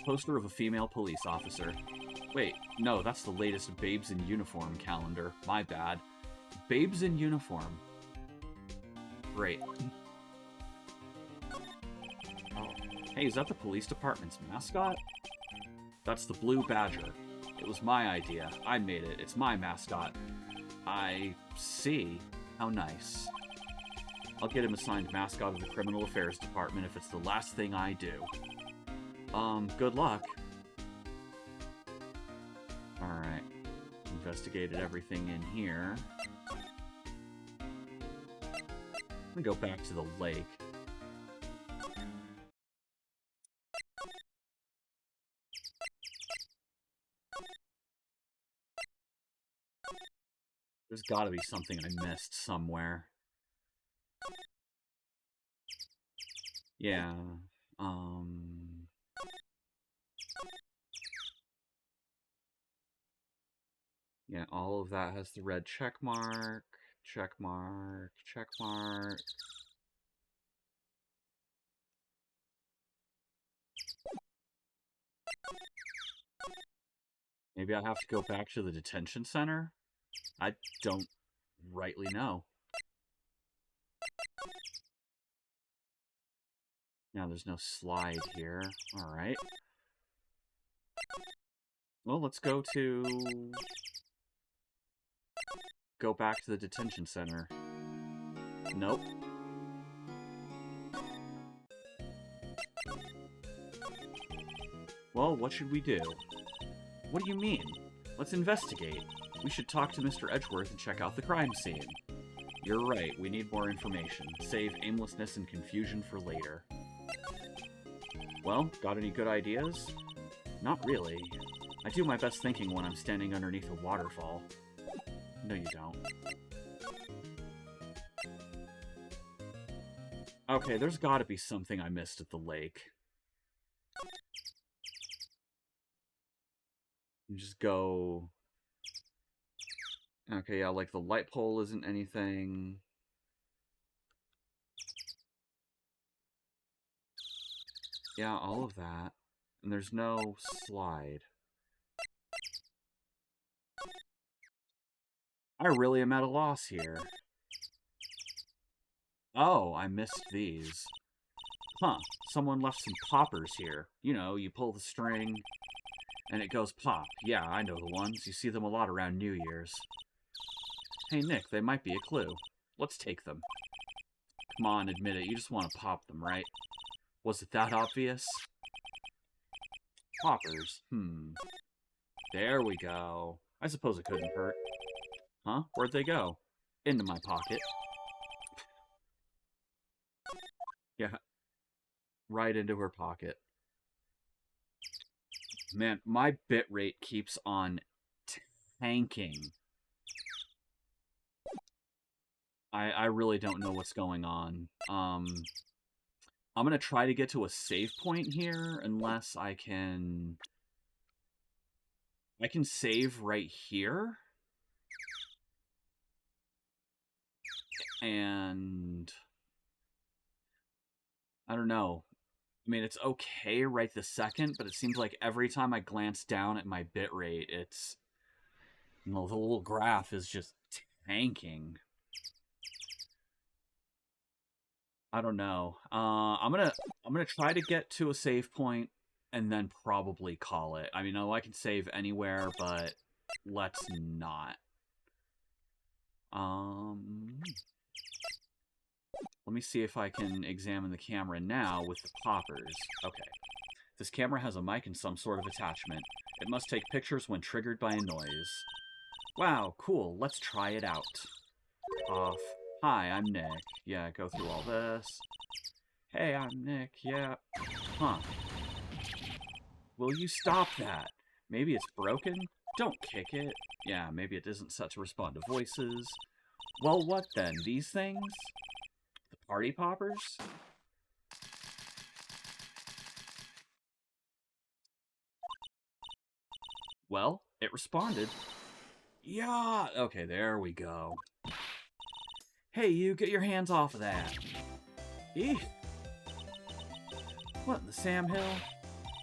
Poster of a female police officer. Wait, no, that's the latest Babes in Uniform calendar. My bad. Babes in Uniform. Great. Oh. Hey, is that the police department's mascot? That's the Blue Badger. It was my idea. I made it. It's my mascot. I see. How nice. I'll get him assigned mascot of the Criminal Affairs Department if it's the last thing I do. Good luck. Alright. Investigated everything in here. Let me go back to the lake. There's gotta be something I missed somewhere. Yeah. Yeah, all of that has the red check mark. Check mark. Check mark. Maybe I have to go back to the detention center? I don't rightly know. Now there's no slide here. Alright. Well, let's go back to the detention center. Nope. Well, what should we do? What do you mean? Let's investigate. We should talk to Mr. Edgeworth and check out the crime scene. You're right, we need more information. Save aimlessness and confusion for later. Well, got any good ideas? Not really. I do my best thinking when I'm standing underneath a waterfall. No, you don't. Okay, there's gotta be something I missed at the lake. You just go... Okay, yeah, like the light pole isn't anything. Yeah, all of that. And there's no slide. I really am at a loss here. Oh, I missed these. Huh, someone left some poppers here. You know, you pull the string, and it goes pop. Yeah, I know the ones. You see them a lot around New Year's. Hey, Nick, they might be a clue. Let's take them. Come on, admit it. You just want to pop them, right? Was it that obvious? Poppers. There we go. I suppose it couldn't hurt. Huh? Where'd they go? Into my pocket. Yeah. Right into her pocket. Man, my bitrate keeps on tanking. I really don't know what's going on. I'm gonna try to get to a save point here, unless I can... I can save right here. And... I don't know. I mean, it's okay right this second, but it seems like every time I glance down at my bitrate, it's... You know, the little graph is just tanking. I don't know. I'm gonna try to get to a save point and then probably call it. I mean, I can save anywhere, but let's not. Let me see if I can examine the camera now with the poppers. Okay. This camera has a mic and some sort of attachment. It must take pictures when triggered by a noise. Wow, cool. Let's try it out. Off. Hi, I'm Nick. Yeah, go through all this. Hey, I'm Nick. Yeah. Huh. Will you stop that? Maybe it's broken? Don't kick it. Yeah, maybe it isn't set to respond to voices. Well, what then? These things? The party poppers? Well, it responded. Yeah! Okay, there we go. Hey, you, get your hands off of that. Eek. What in the Sam Hill?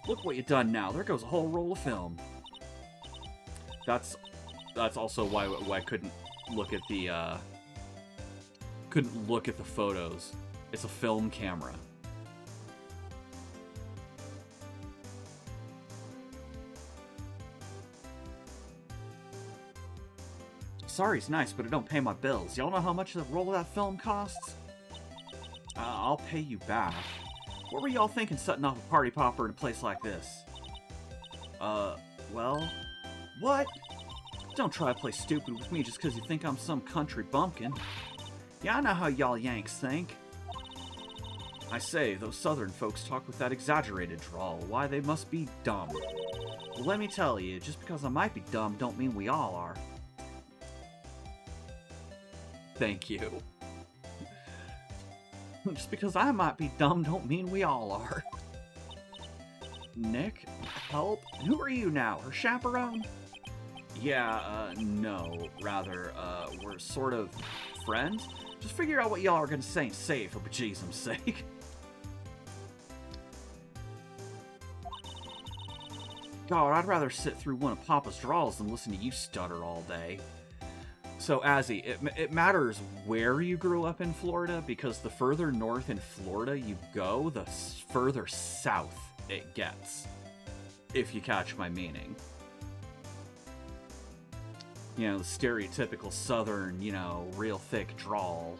Look what you done now. There goes a whole roll of film. That's also why I couldn't look at the photos. It's a film camera. Sorry's nice, but it don't pay my bills. Y'all know how much the roll of that film costs? I'll pay you back. What were y'all thinking setting off a party popper in a place like this? Well... What? Don't try to play stupid with me just because you think I'm some country bumpkin. Yeah, I know how y'all Yanks think. I say, those southern folks talk with that exaggerated drawl. Why, they must be dumb. Well, let me tell you, just because I might be dumb don't mean we all are. Thank you. Just because I might be dumb don't mean we all are. Nick? Help? Who are you now? Her chaperone? Yeah, no. Rather, we're sort of friends. Just figure out what y'all are gonna say and say it for bejesus's sake. God, I'd rather sit through one of Papa's drawls than listen to you stutter all day. So, Azzy, it matters where you grew up in Florida, because the further north in Florida you go, the further south it gets, if you catch my meaning. You know, the stereotypical southern, you know, real thick drawl.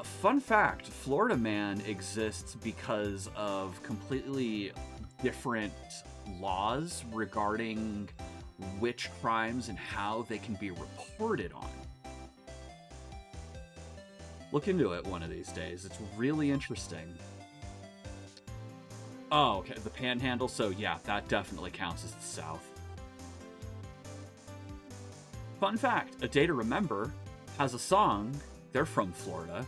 Fun fact, Florida Man exists because of completely different laws regarding which crimes and how they can be reported on. Look into it one of these days. It's really interesting. Oh, okay, the Panhandle. So yeah, that definitely counts as the South. Fun fact, A Day to Remember has a song. They're from Florida.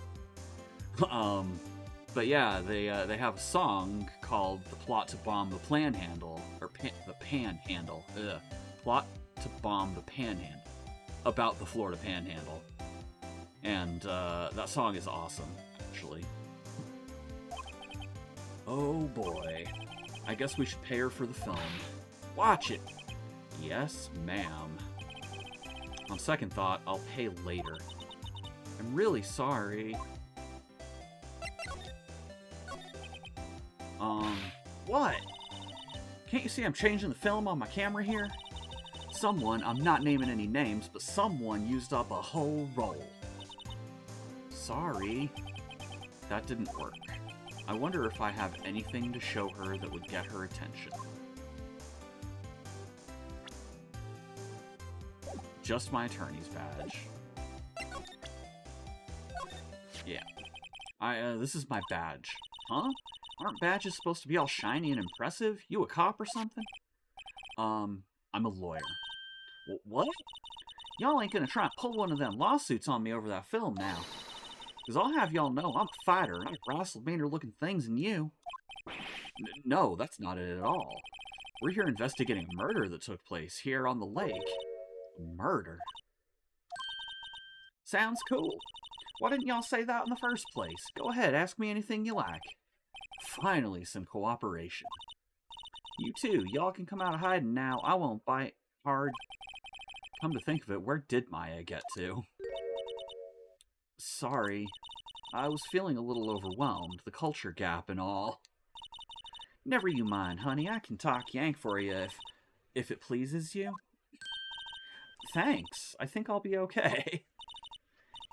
But yeah, they have a song called "The Plot to Bomb the Panhandle," or the Panhandle. Ugh. Plot to Bomb the Panhandle, about the Florida Panhandle. And that song is awesome, actually. Oh boy. I guess we should pay her for the film. Watch it! Yes, ma'am. On second thought, I'll pay later. I'm really sorry. What? Can't you see I'm changing the film on my camera here? Someone, I'm not naming any names, but someone used up a whole roll. Sorry. That didn't work. I wonder if I have anything to show her that would get her attention. Just my attorney's badge. Yeah. This is my badge. Huh? Aren't badges supposed to be all shiny and impressive? You a cop or something? I'm a lawyer. What? Y'all ain't gonna try and pull one of them lawsuits on me over that film now. Because I'll have y'all know I'm a fighter, and I wrestle meaner looking things than you. No, that's not it at all. We're here investigating a murder that took place here on the lake. Murder? Sounds cool. Why didn't y'all say that in the first place? Go ahead, ask me anything you like. Finally, some cooperation. You too, y'all can come out of hiding now. I won't bite hard. Come to think of it, where did Maya get to? Sorry. I was feeling a little overwhelmed, the culture gap and all. Never you mind, honey. I can talk Yank for you if it pleases you. Thanks. I think I'll be okay.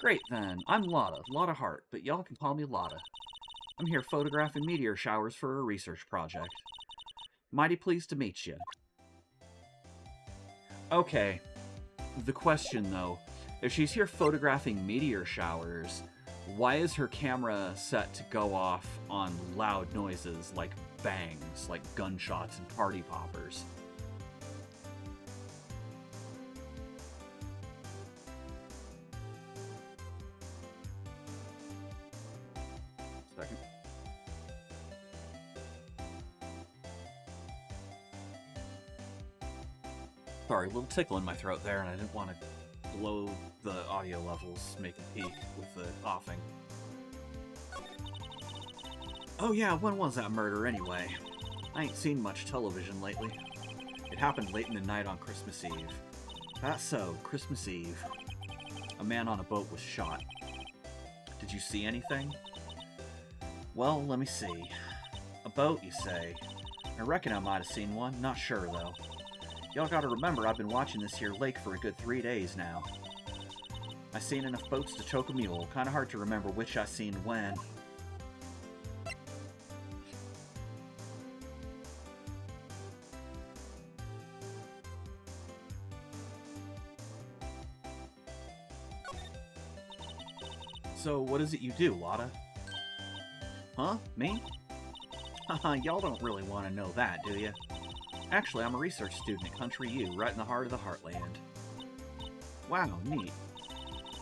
Great then. I'm Lotta Hart, but y'all can call me Lotta. I'm here photographing meteor showers for a research project. Mighty pleased to meet you. Okay. The question, though, if she's here photographing meteor showers, why is her camera set to go off on loud noises like bangs, like gunshots and party poppers? Second. Sorry, a little tickle in my throat there, and I didn't want to blow the audio levels, make a peak with the coughing. Oh yeah, when was that murder anyway? I ain't seen much television lately. It happened late in the night on Christmas Eve. That's so, Christmas Eve. A man on a boat was shot. Did you see anything? Well, let me see. A boat, you say? I reckon I might have seen one, not sure though. Y'all gotta remember I've been watching this here lake for a good 3 days now. I seen enough boats to choke a mule. Kinda hard to remember which I seen when. So, what is it you do, Lotta? Huh? Me? Haha, y'all don't really want to know that, do you? Actually, I'm a research student at Country U, right in the heart of the Heartland. Wow, neat.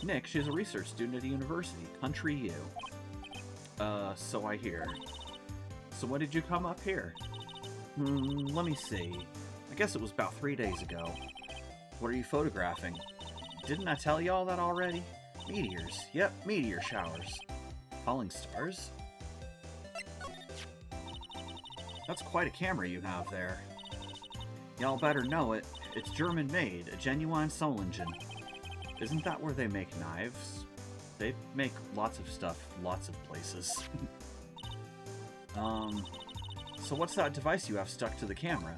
Nick, she's a research student at a university, Country U. So I hear. So when did you come up here? Let me see. I guess it was about 3 days ago. What are you photographing? Didn't I tell y'all that already? Meteors. Yep, meteor showers. Falling stars? That's quite a camera you have there. Y'all better know it. It's German-made, a genuine soul engine. Isn't that where they make knives? They make lots of stuff, lots of places. So what's that device you have stuck to the camera?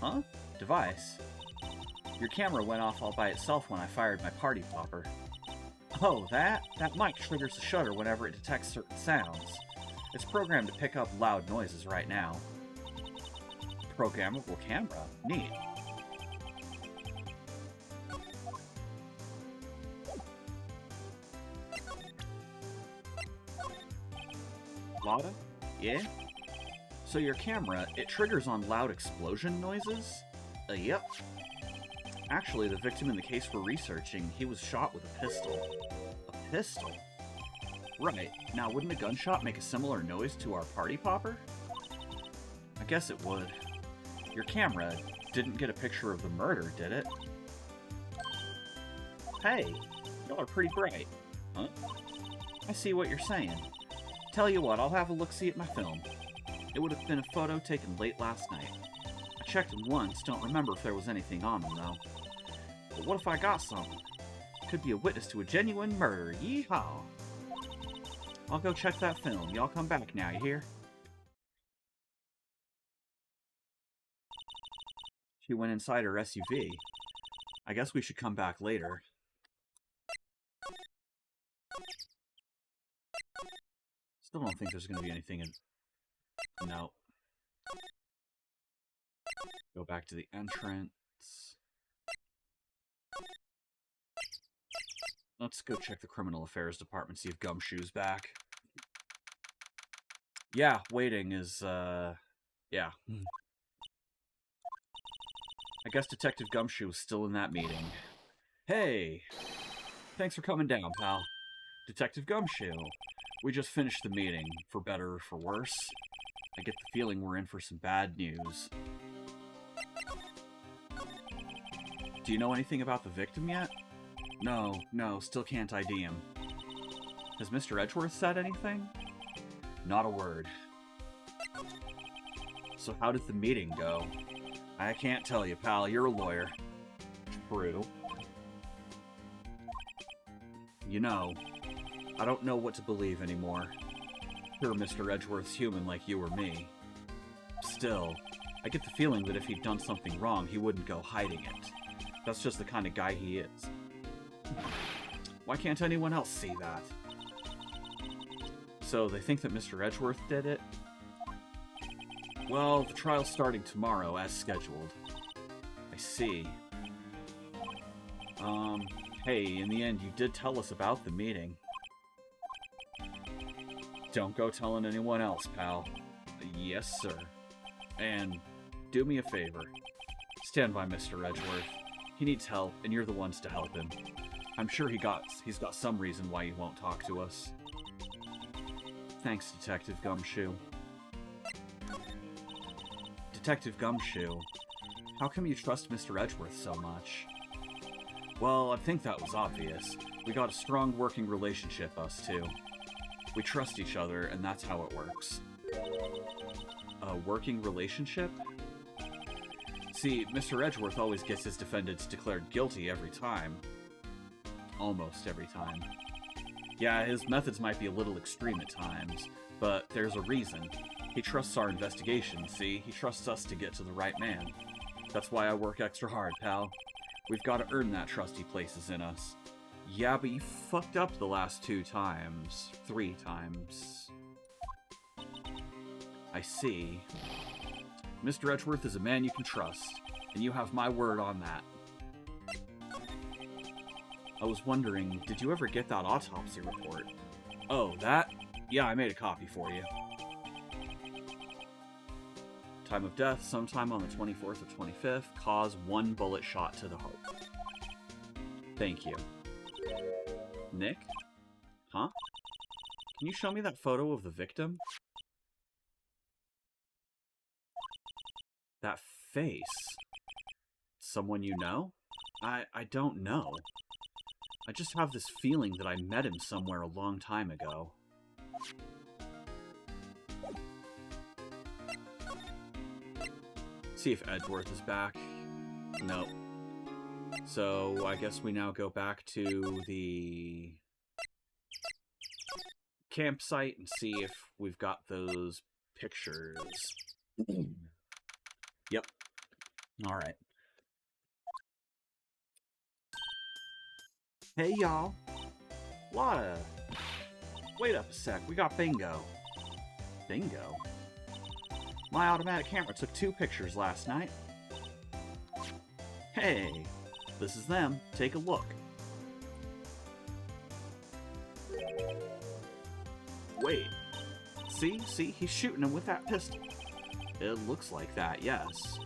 Huh? Device? Your camera went off all by itself when I fired my party popper. Oh, that? That mic triggers the shutter whenever it detects certain sounds. It's programmed to pick up loud noises right now. Programmable camera? Neat. Lotta? Yeah? So your camera, it triggers on loud explosion noises? Yep. Actually, the victim in the case we're researching, he was shot with a pistol. A pistol? Right. Now, wouldn't a gunshot make a similar noise to our party popper? I guess it would. Your camera didn't get a picture of the murder, did it? Hey, y'all are pretty bright. Huh? I see what you're saying. Tell you what, I'll have a look-see at my film. It would have been a photo taken late last night. I checked them once, don't remember if there was anything on them, though. But what if I got something? Could be a witness to a genuine murder. Yeehaw! I'll go check that film. Y'all come back now, you hear? She went inside her SUV. I guess we should come back later. Still don't think there's going to be anything in... No. Go back to the entrance. Let's go check the criminal affairs department, see if Gumshoe's back. Yeah, waiting is, yeah. I guess Detective Gumshoe was still in that meeting. Hey, thanks for coming down, pal. Detective Gumshoe. We just finished the meeting, for better or for worse. I get the feeling we're in for some bad news. Do you know anything about the victim yet? No, still can't ID him. Has Mr. Edgeworth said anything? Not a word. So how did the meeting go? I can't tell you, pal. You're a lawyer. True. You know, I don't know what to believe anymore. Sure, Mr. Edgeworth's human like you or me. Still, I get the feeling that if he'd done something wrong, he wouldn't go hiding it. That's just the kind of guy he is. Why can't anyone else see that? So, they think that Mr. Edgeworth did it? Well, the trial's starting tomorrow, as scheduled. I see. Hey, in the end, you did tell us about the meeting. Don't go telling anyone else, pal. Yes, sir. And do me a favor. Stand by Mr. Edgeworth. He needs help, and you're the ones to help him. I'm sure he's got some reason why he won't talk to us. Thanks, Detective Gumshoe. Detective Gumshoe, how come you trust Mr. Edgeworth so much? Well, I think that was obvious. We got a strong working relationship, us two. We trust each other, and that's how it works. A working relationship? See, Mr. Edgeworth always gets his defendants declared guilty every time. Almost every time. Yeah, his methods might be a little extreme at times, but there's a reason. He trusts our investigation, see? He trusts us to get to the right man. That's why I work extra hard, pal. We've got to earn that trust he places in us. Yeah, but you fucked up the last 2 times. 3 times. I see. Mr. Edgeworth is a man you can trust, and you have my word on that. I was wondering, did you ever get that autopsy report? Oh, that? Yeah, I made a copy for you. Time of death, sometime on the 24th or 25th. Cause 1 bullet shot to the heart. Thank you. Nick? Huh? Can you show me that photo of the victim? That face? Someone you know? I don't know. I just have this feeling that I met him somewhere a long time ago. See if Edgeworth is back. Nope. So, I guess we now go back to the campsite and see if we've got those pictures. Yep. Alright. Hey, y'all. Lotta. Wait up a sec. We got bingo. Bingo? My automatic camera took 2 pictures last night. Hey, this is them. Take a look. Wait. See, he's shooting him with that pistol. It looks like that, yes.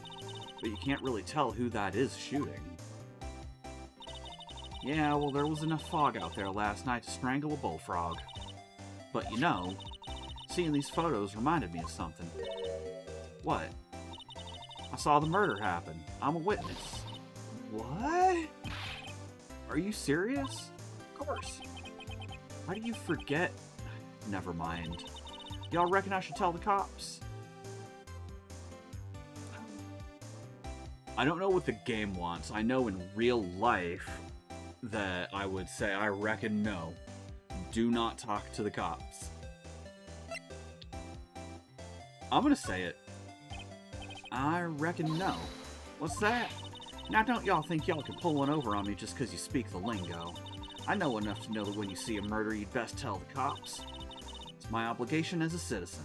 But you can't really tell who that is shooting. Yeah, well, there was enough fog out there last night to strangle a bullfrog. But you know, seeing these photos reminded me of something. What? I saw the murder happen. I'm a witness. What? Are you serious? Of course. How do you forget? Never mind. Y'all reckon I should tell the cops? I don't know what the game wants. I know in real life that I would say, I reckon no. Do not talk to the cops. I'm gonna say it. I reckon no. What's that? Now don't y'all think y'all can pull one over on me just because you speak the lingo. I know enough to know that when you see a murder, you'd best tell the cops. It's my obligation as a citizen.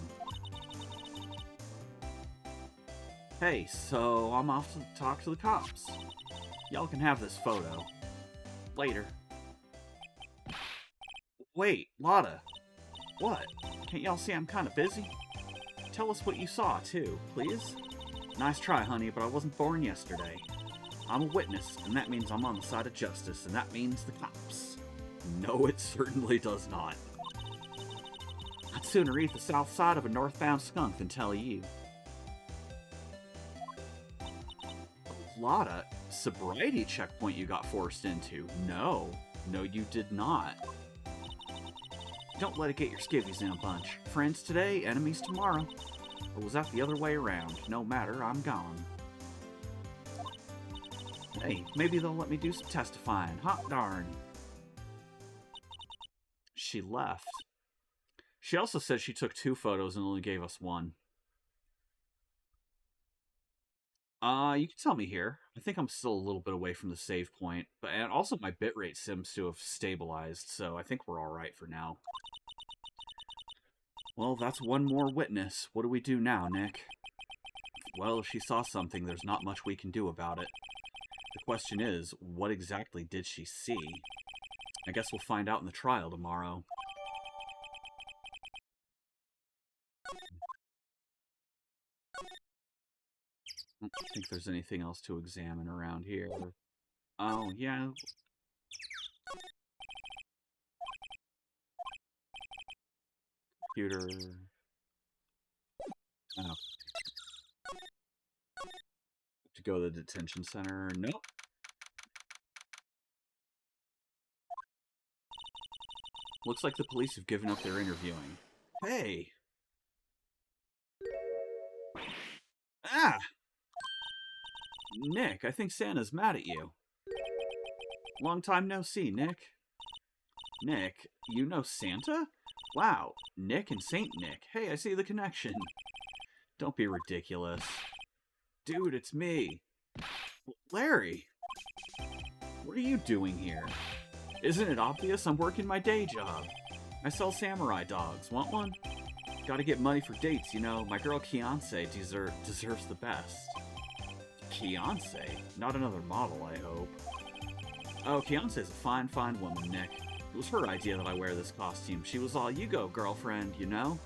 Hey, so I'm off to talk to the cops. Y'all can have this photo. Later. Wait, Lotta. What? Can't y'all see I'm kinda busy? Tell us what you saw, too, please? Nice try, honey, but I wasn't born yesterday. I'm a witness, and that means I'm on the side of justice, and that means the cops. No, it certainly does not. I'd sooner eat the south side of a northbound skunk than tell you. Lotta, sobriety checkpoint you got forced into. No. No, you did not. Don't let it get your skivvies in a bunch. Friends today, enemies tomorrow. Or was that the other way around? No matter, I'm gone. Hey, maybe they'll let me do some testifying. Hot darn. She left. She also said she took 2 photos and only gave us 1. You can tell me here. I think I'm still a little bit away from the save point, but and also my bitrate seems to have stabilized, so I think we're alright for now. Well, that's one more witness. What do we do now, Nick? Well, if she saw something, there's not much we can do about it. The question is, what exactly did she see? I guess we'll find out in the trial tomorrow. I don't think there's anything else to examine around here. Oh, yeah. Computer. Oh. To go to the detention center. Nope. Looks like the police have given up their interviewing. Hey! Ah! Nick, I think Santa's mad at you. Long time no see, Nick. Nick, you know Santa? Wow, Nick and Saint Nick. Hey, I see the connection. Don't be ridiculous. Dude, it's me. Larry! What are you doing here? Isn't it obvious? I'm working my day job. I sell samurai dogs. Want one? Gotta get money for dates, you know. My girl Kianse deserves the best. Kianse? Not another model, I hope. Oh, Kianse's a fine, fine woman, Nick. It was her idea that I wear this costume. She was all, you go, girlfriend, you know?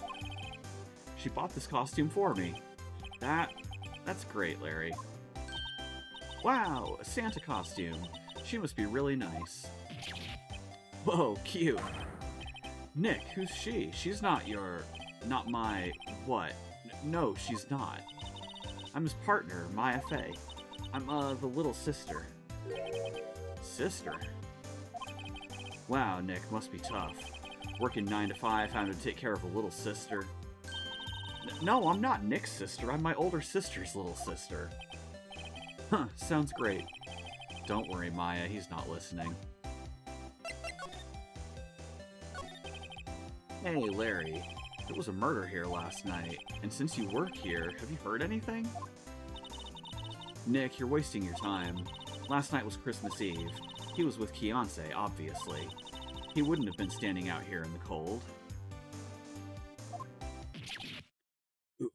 She bought this costume for me. That's great, Larry. Wow, a Santa costume. She must be really nice. Whoa, cute. Nick, who's she? She's not my, what? No, she's not. I'm his partner, Maya Fey. I'm, the little sister. Sister? Wow, Nick, must be tough. Working 9 to 5, having to take care of a little sister. No, I'm not Nick's sister. I'm my older sister's little sister. Huh, sounds great. Don't worry, Maya, he's not listening. Hey, Larry. There was a murder here last night, and since you work here, have you heard anything? Nick, you're wasting your time. Last night was Christmas Eve. He was with Kianse, obviously. He wouldn't have been standing out here in the cold. Oop.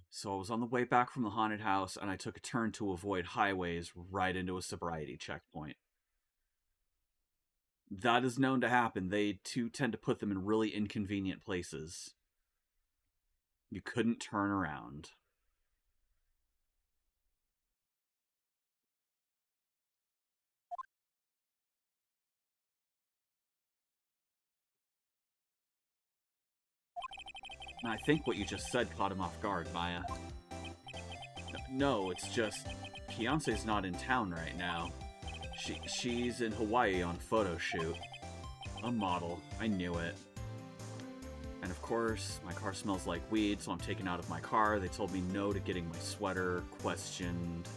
So I was on the way back from the haunted house, and I took a turn to avoid highways right into a sobriety checkpoint. That is known to happen. They, too, tend to put them in really inconvenient places. You couldn't turn around. I think what you just said caught him off guard, Maya. No, it's just... Beyonce's not in town right now. She's in Hawaii on photo shoot. A model. I knew it. And of course, my car smells like weed, so I'm taken out of my car. They told me no to getting my sweater questioned.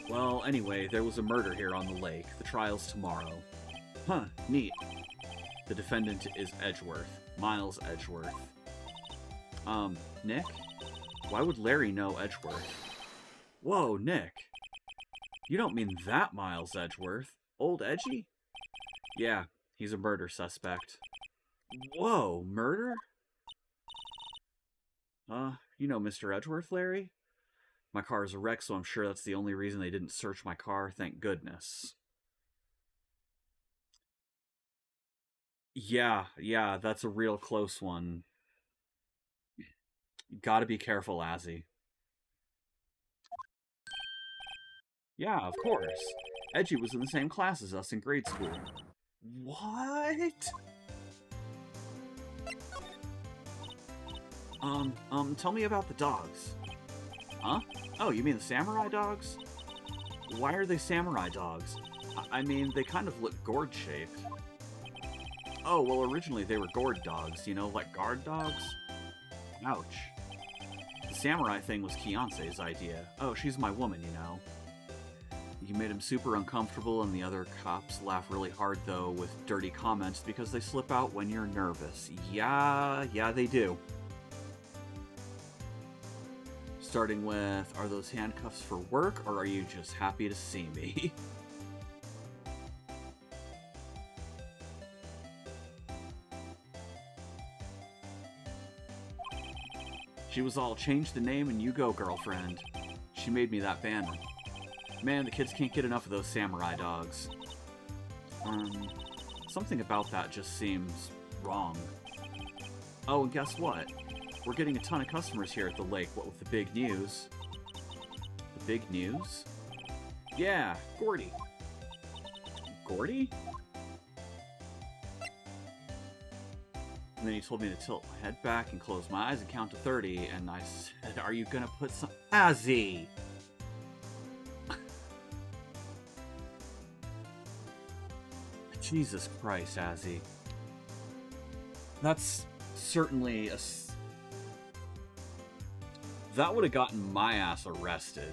Well, anyway, there was a murder here on the lake. The trial's tomorrow. Huh, neat. The defendant is Edgeworth. Miles Edgeworth. Nick? Why would Larry know Edgeworth? Whoa, Nick. You don't mean that Miles Edgeworth? Old Edgy? Yeah, he's a murder suspect. Whoa, murder? You know Mr. Edgeworth, Larry? My car is a wreck, so I'm sure that's the only reason they didn't search my car, thank goodness. Yeah, that's a real close one. You gotta be careful, Azzy. Yeah, of course. Edgy was in the same class as us in grade school. What? Tell me about the dogs. Huh? Oh, you mean the samurai dogs? Why are they samurai dogs? I mean, they kind of look gourd-shaped. Oh, well, originally they were gourd dogs, you know, like guard dogs? Ouch. The samurai thing was Kiance's idea. Oh, she's my woman, you know. You made him super uncomfortable, and the other cops laugh really hard, though, with dirty comments because they slip out when you're nervous. Yeah, they do. Starting with, are those handcuffs for work, or are you just happy to see me? She was all, change the name and you go, girlfriend. She made me that banner. Man, the kids can't get enough of those samurai dogs. Something about that just seems wrong. Oh, and guess what? We're getting a ton of customers here at the lake, what with the big news. The big news? Yeah, Gordy. Gordy? And then he told me to tilt my head back and close my eyes and count to 30, and I said, are you gonna put some... Azzy! Jesus Christ, Azzy. That's certainly a... That would have gotten my ass arrested.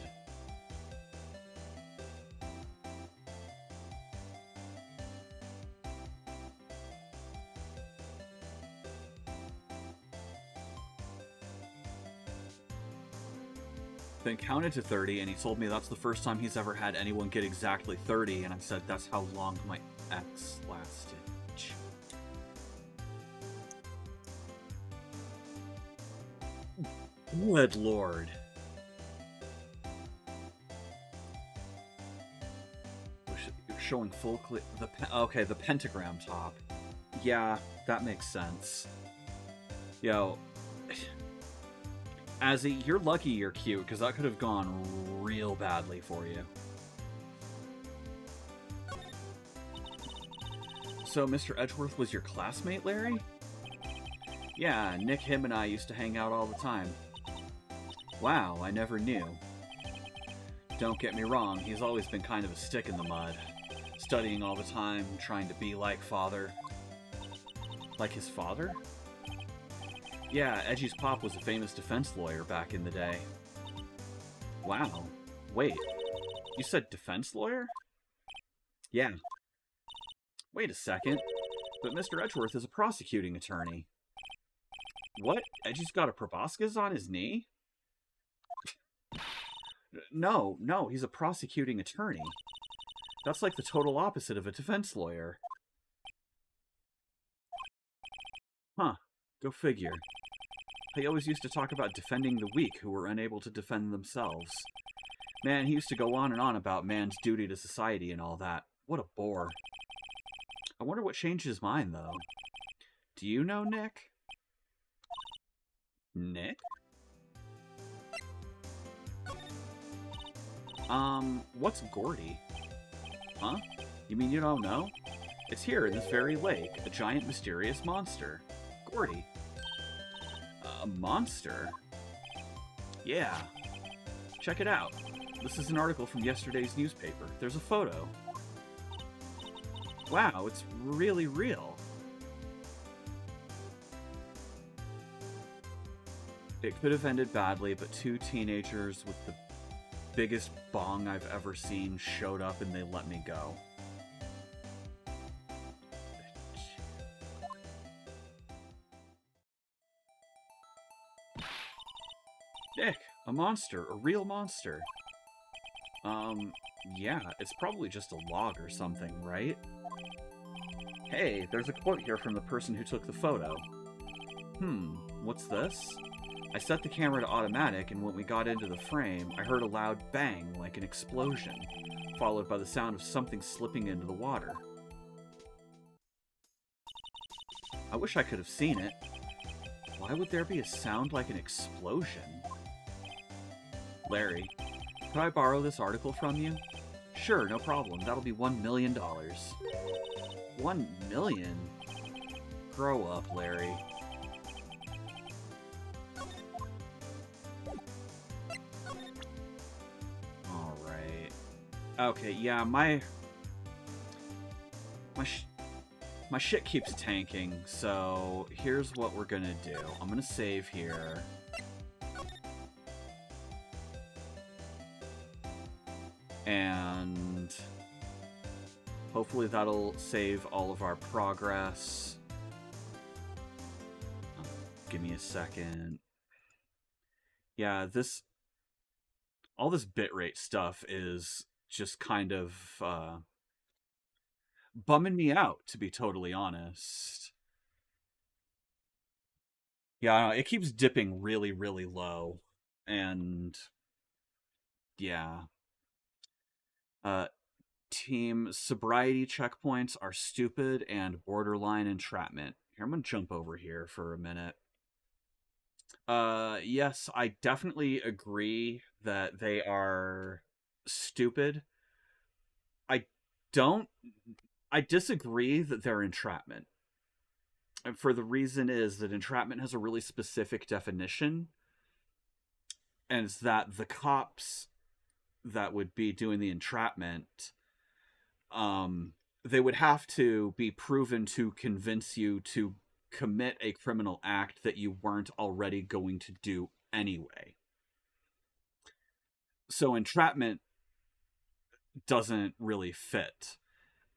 Then counted to 30, and he told me that's the first time he's ever had anyone get exactly 30, and I said that's how long my ex lasted. Good lord. You're showing full clip. Okay, the pentagram top. Yeah, that makes sense. Yo. Azzy, you're lucky you're cute, because that could have gone real badly for you. So, Mr. Edgeworth was your classmate, Larry? Yeah, Nick, him, and I used to hang out all the time. Wow, I never knew. Don't get me wrong, he's always been kind of a stick in the mud. Studying all the time, trying to be like father. Like his father? Yeah, Edgy's pop was a famous defense lawyer back in the day. Wow. Wait, you said defense lawyer? Yeah. Wait a second, but Mr. Edgeworth is a prosecuting attorney. What? Edgy's got a proboscis on his knee? No, he's a prosecuting attorney. That's like the total opposite of a defense lawyer. Huh, go figure. He always used to talk about defending the weak who were unable to defend themselves. Man, he used to go on and on about man's duty to society and all that. What a bore. I wonder what changed his mind, though. Do you know Nick? Nick? What's Gordy? Huh? You mean you don't know? It's here in this very lake, a giant mysterious monster. Gordy. A monster? Yeah. Check it out. This is an article from yesterday's newspaper. There's a photo. Wow, it's really real. It could have ended badly, but two teenagers with the biggest bong I've ever seen showed up and they let me go. Nick, a monster, a real monster. Yeah, it's probably just a log or something, right? Hey, there's a quote here from the person who took the photo. What's this? I set the camera to automatic, and when we got into the frame, I heard a loud bang, like an explosion, followed by the sound of something slipping into the water. I wish I could have seen it. Why would there be a sound like an explosion? Larry, could I borrow this article from you? Sure, no problem. That'll be $1 million. 1 million? Grow up, Larry. Alright. Okay, yeah, my shit keeps tanking, so here's what we're gonna do. I'm gonna save here. And hopefully that'll save all of our progress. Give me a second. Yeah, all this bitrate stuff is just kind of bumming me out, to be totally honest. Yeah, it keeps dipping really, really low. And yeah. Team sobriety checkpoints are stupid and borderline entrapment. Here, I'm gonna jump over here for a minute. Yes, I definitely agree that they are stupid. I don't. I disagree that they're entrapment. And for the reason is that entrapment has a really specific definition, and it's that the cops that would be doing the entrapment, they would have to be proven to convince you to commit a criminal act that you weren't already going to do anyway. So entrapment doesn't really fit.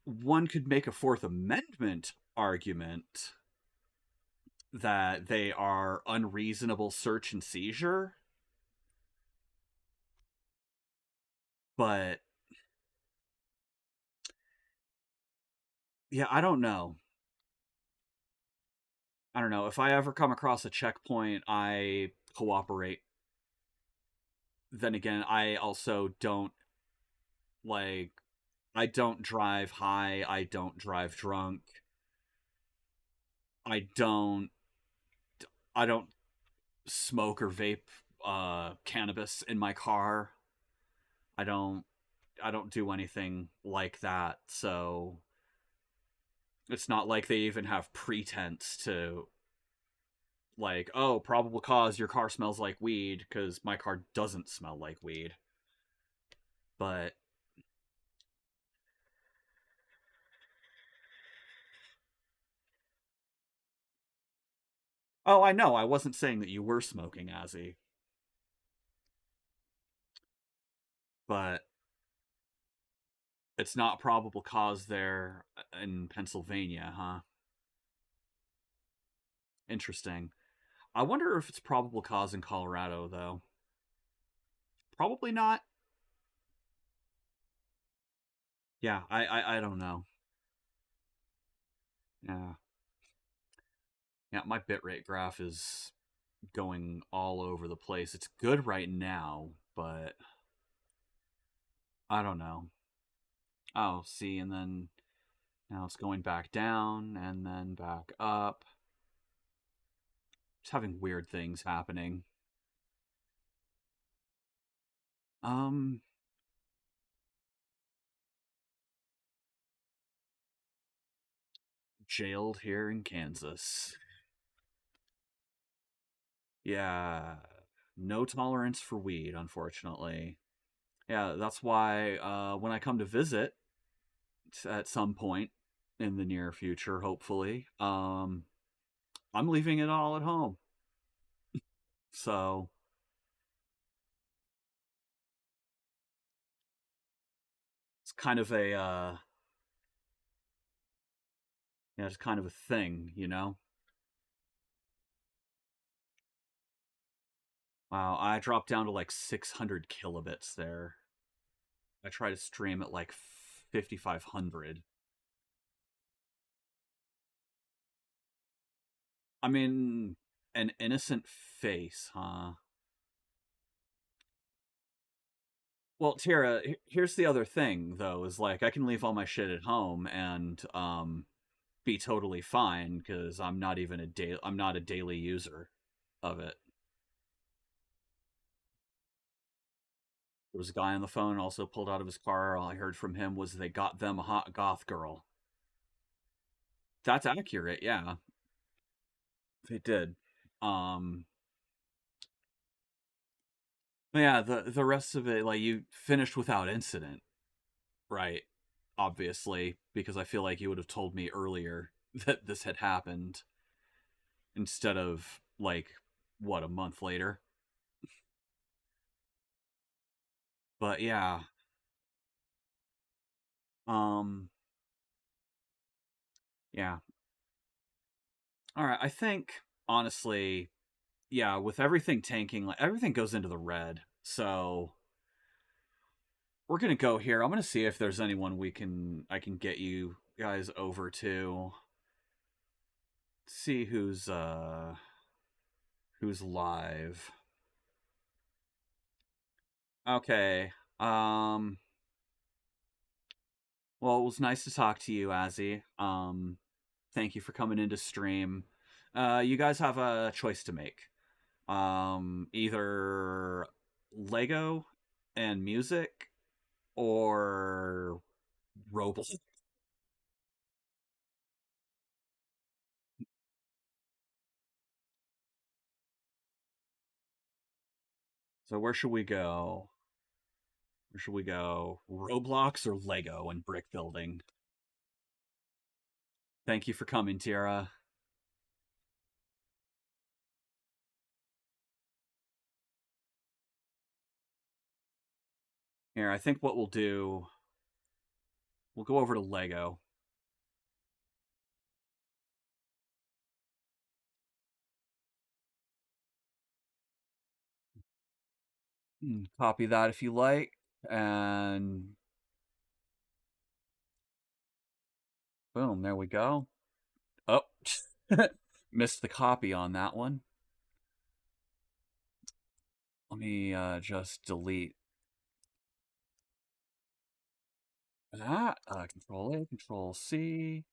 One could make a Fourth Amendment argument that they are unreasonable search and seizure, but yeah, I don't know. If I ever come across a checkpoint, I cooperate. Then again, I also don't like I don't drive high, I don't drive drunk. I don't I don't smoke or vape cannabis in my car. I don't do anything like that. So it's not like they even have pretense to, like, oh, probable cause, your car smells like weed, because my car doesn't smell like weed. But oh, I know, I wasn't saying that you were smoking, Azzy. But it's not probable cause there in Pennsylvania, huh? Interesting. I wonder if it's probable cause in Colorado, though. Probably not. Yeah, I don't know. Yeah. Yeah, my bitrate graph is going all over the place. It's good right now, but I don't know. Oh, see, and then now it's going back down and then back up. Just having weird things happening. Um, Jailed here in Kansas. Yeah, no tolerance for weed, unfortunately. Yeah, that's why when I come to visit at some point in the near future, hopefully, I'm leaving it all at home. So it's kind of a yeah, it's kind of a thing, you know. Wow, I dropped down to like 600 kilobits there. I try to stream at like 5500. I mean, an innocent face, huh? Well, Tara, here's the other thing though, is like I can leave all my shit at home and be totally fine because I'm not a daily user. of it. There was a guy on the phone also pulled out of his car. All I heard from him was they got them a hot goth girl. That's accurate, yeah. They did. Um yeah, the rest of it, like, you finished without incident, right? Obviously, because I feel like you would have told me earlier that this had happened instead of like what, a month later. But yeah, um yeah. All right, I think honestly, yeah, with everything tanking, like everything goes into the red. So we're gonna go here. I'm gonna see if there's anyone I can get you guys over to. See who's live. Okay. Um well, it was nice to talk to you, Azzy. Thank you for coming into stream. You guys have a choice to make. Either Lego and music or Roblox. So where should we go? Where should we go? Roblox or Lego and brick building? Thank you for coming, Tiara. Here, I think what we'll do, we'll go over to Lego. Copy that if you like. And boom, there we go. Oh, missed the copy on that one. Let me just delete that. Control A, Control C.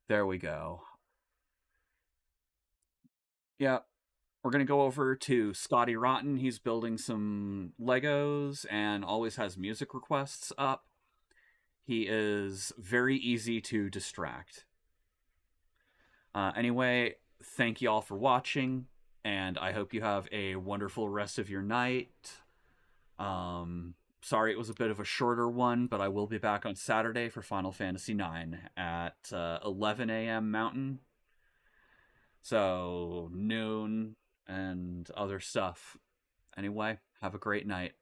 There we go. Yeah, we're going to go over to Scotty Rotten. He's building some Legos and always has music requests up. He is very easy to distract. Anyway, thank you all for watching, and I hope you have a wonderful rest of your night. Sorry it was a bit of a shorter one, but I will be back on Saturday for Final Fantasy IX at 11 a.m. Mountain. So, noon and other stuff. Anyway, have a great night.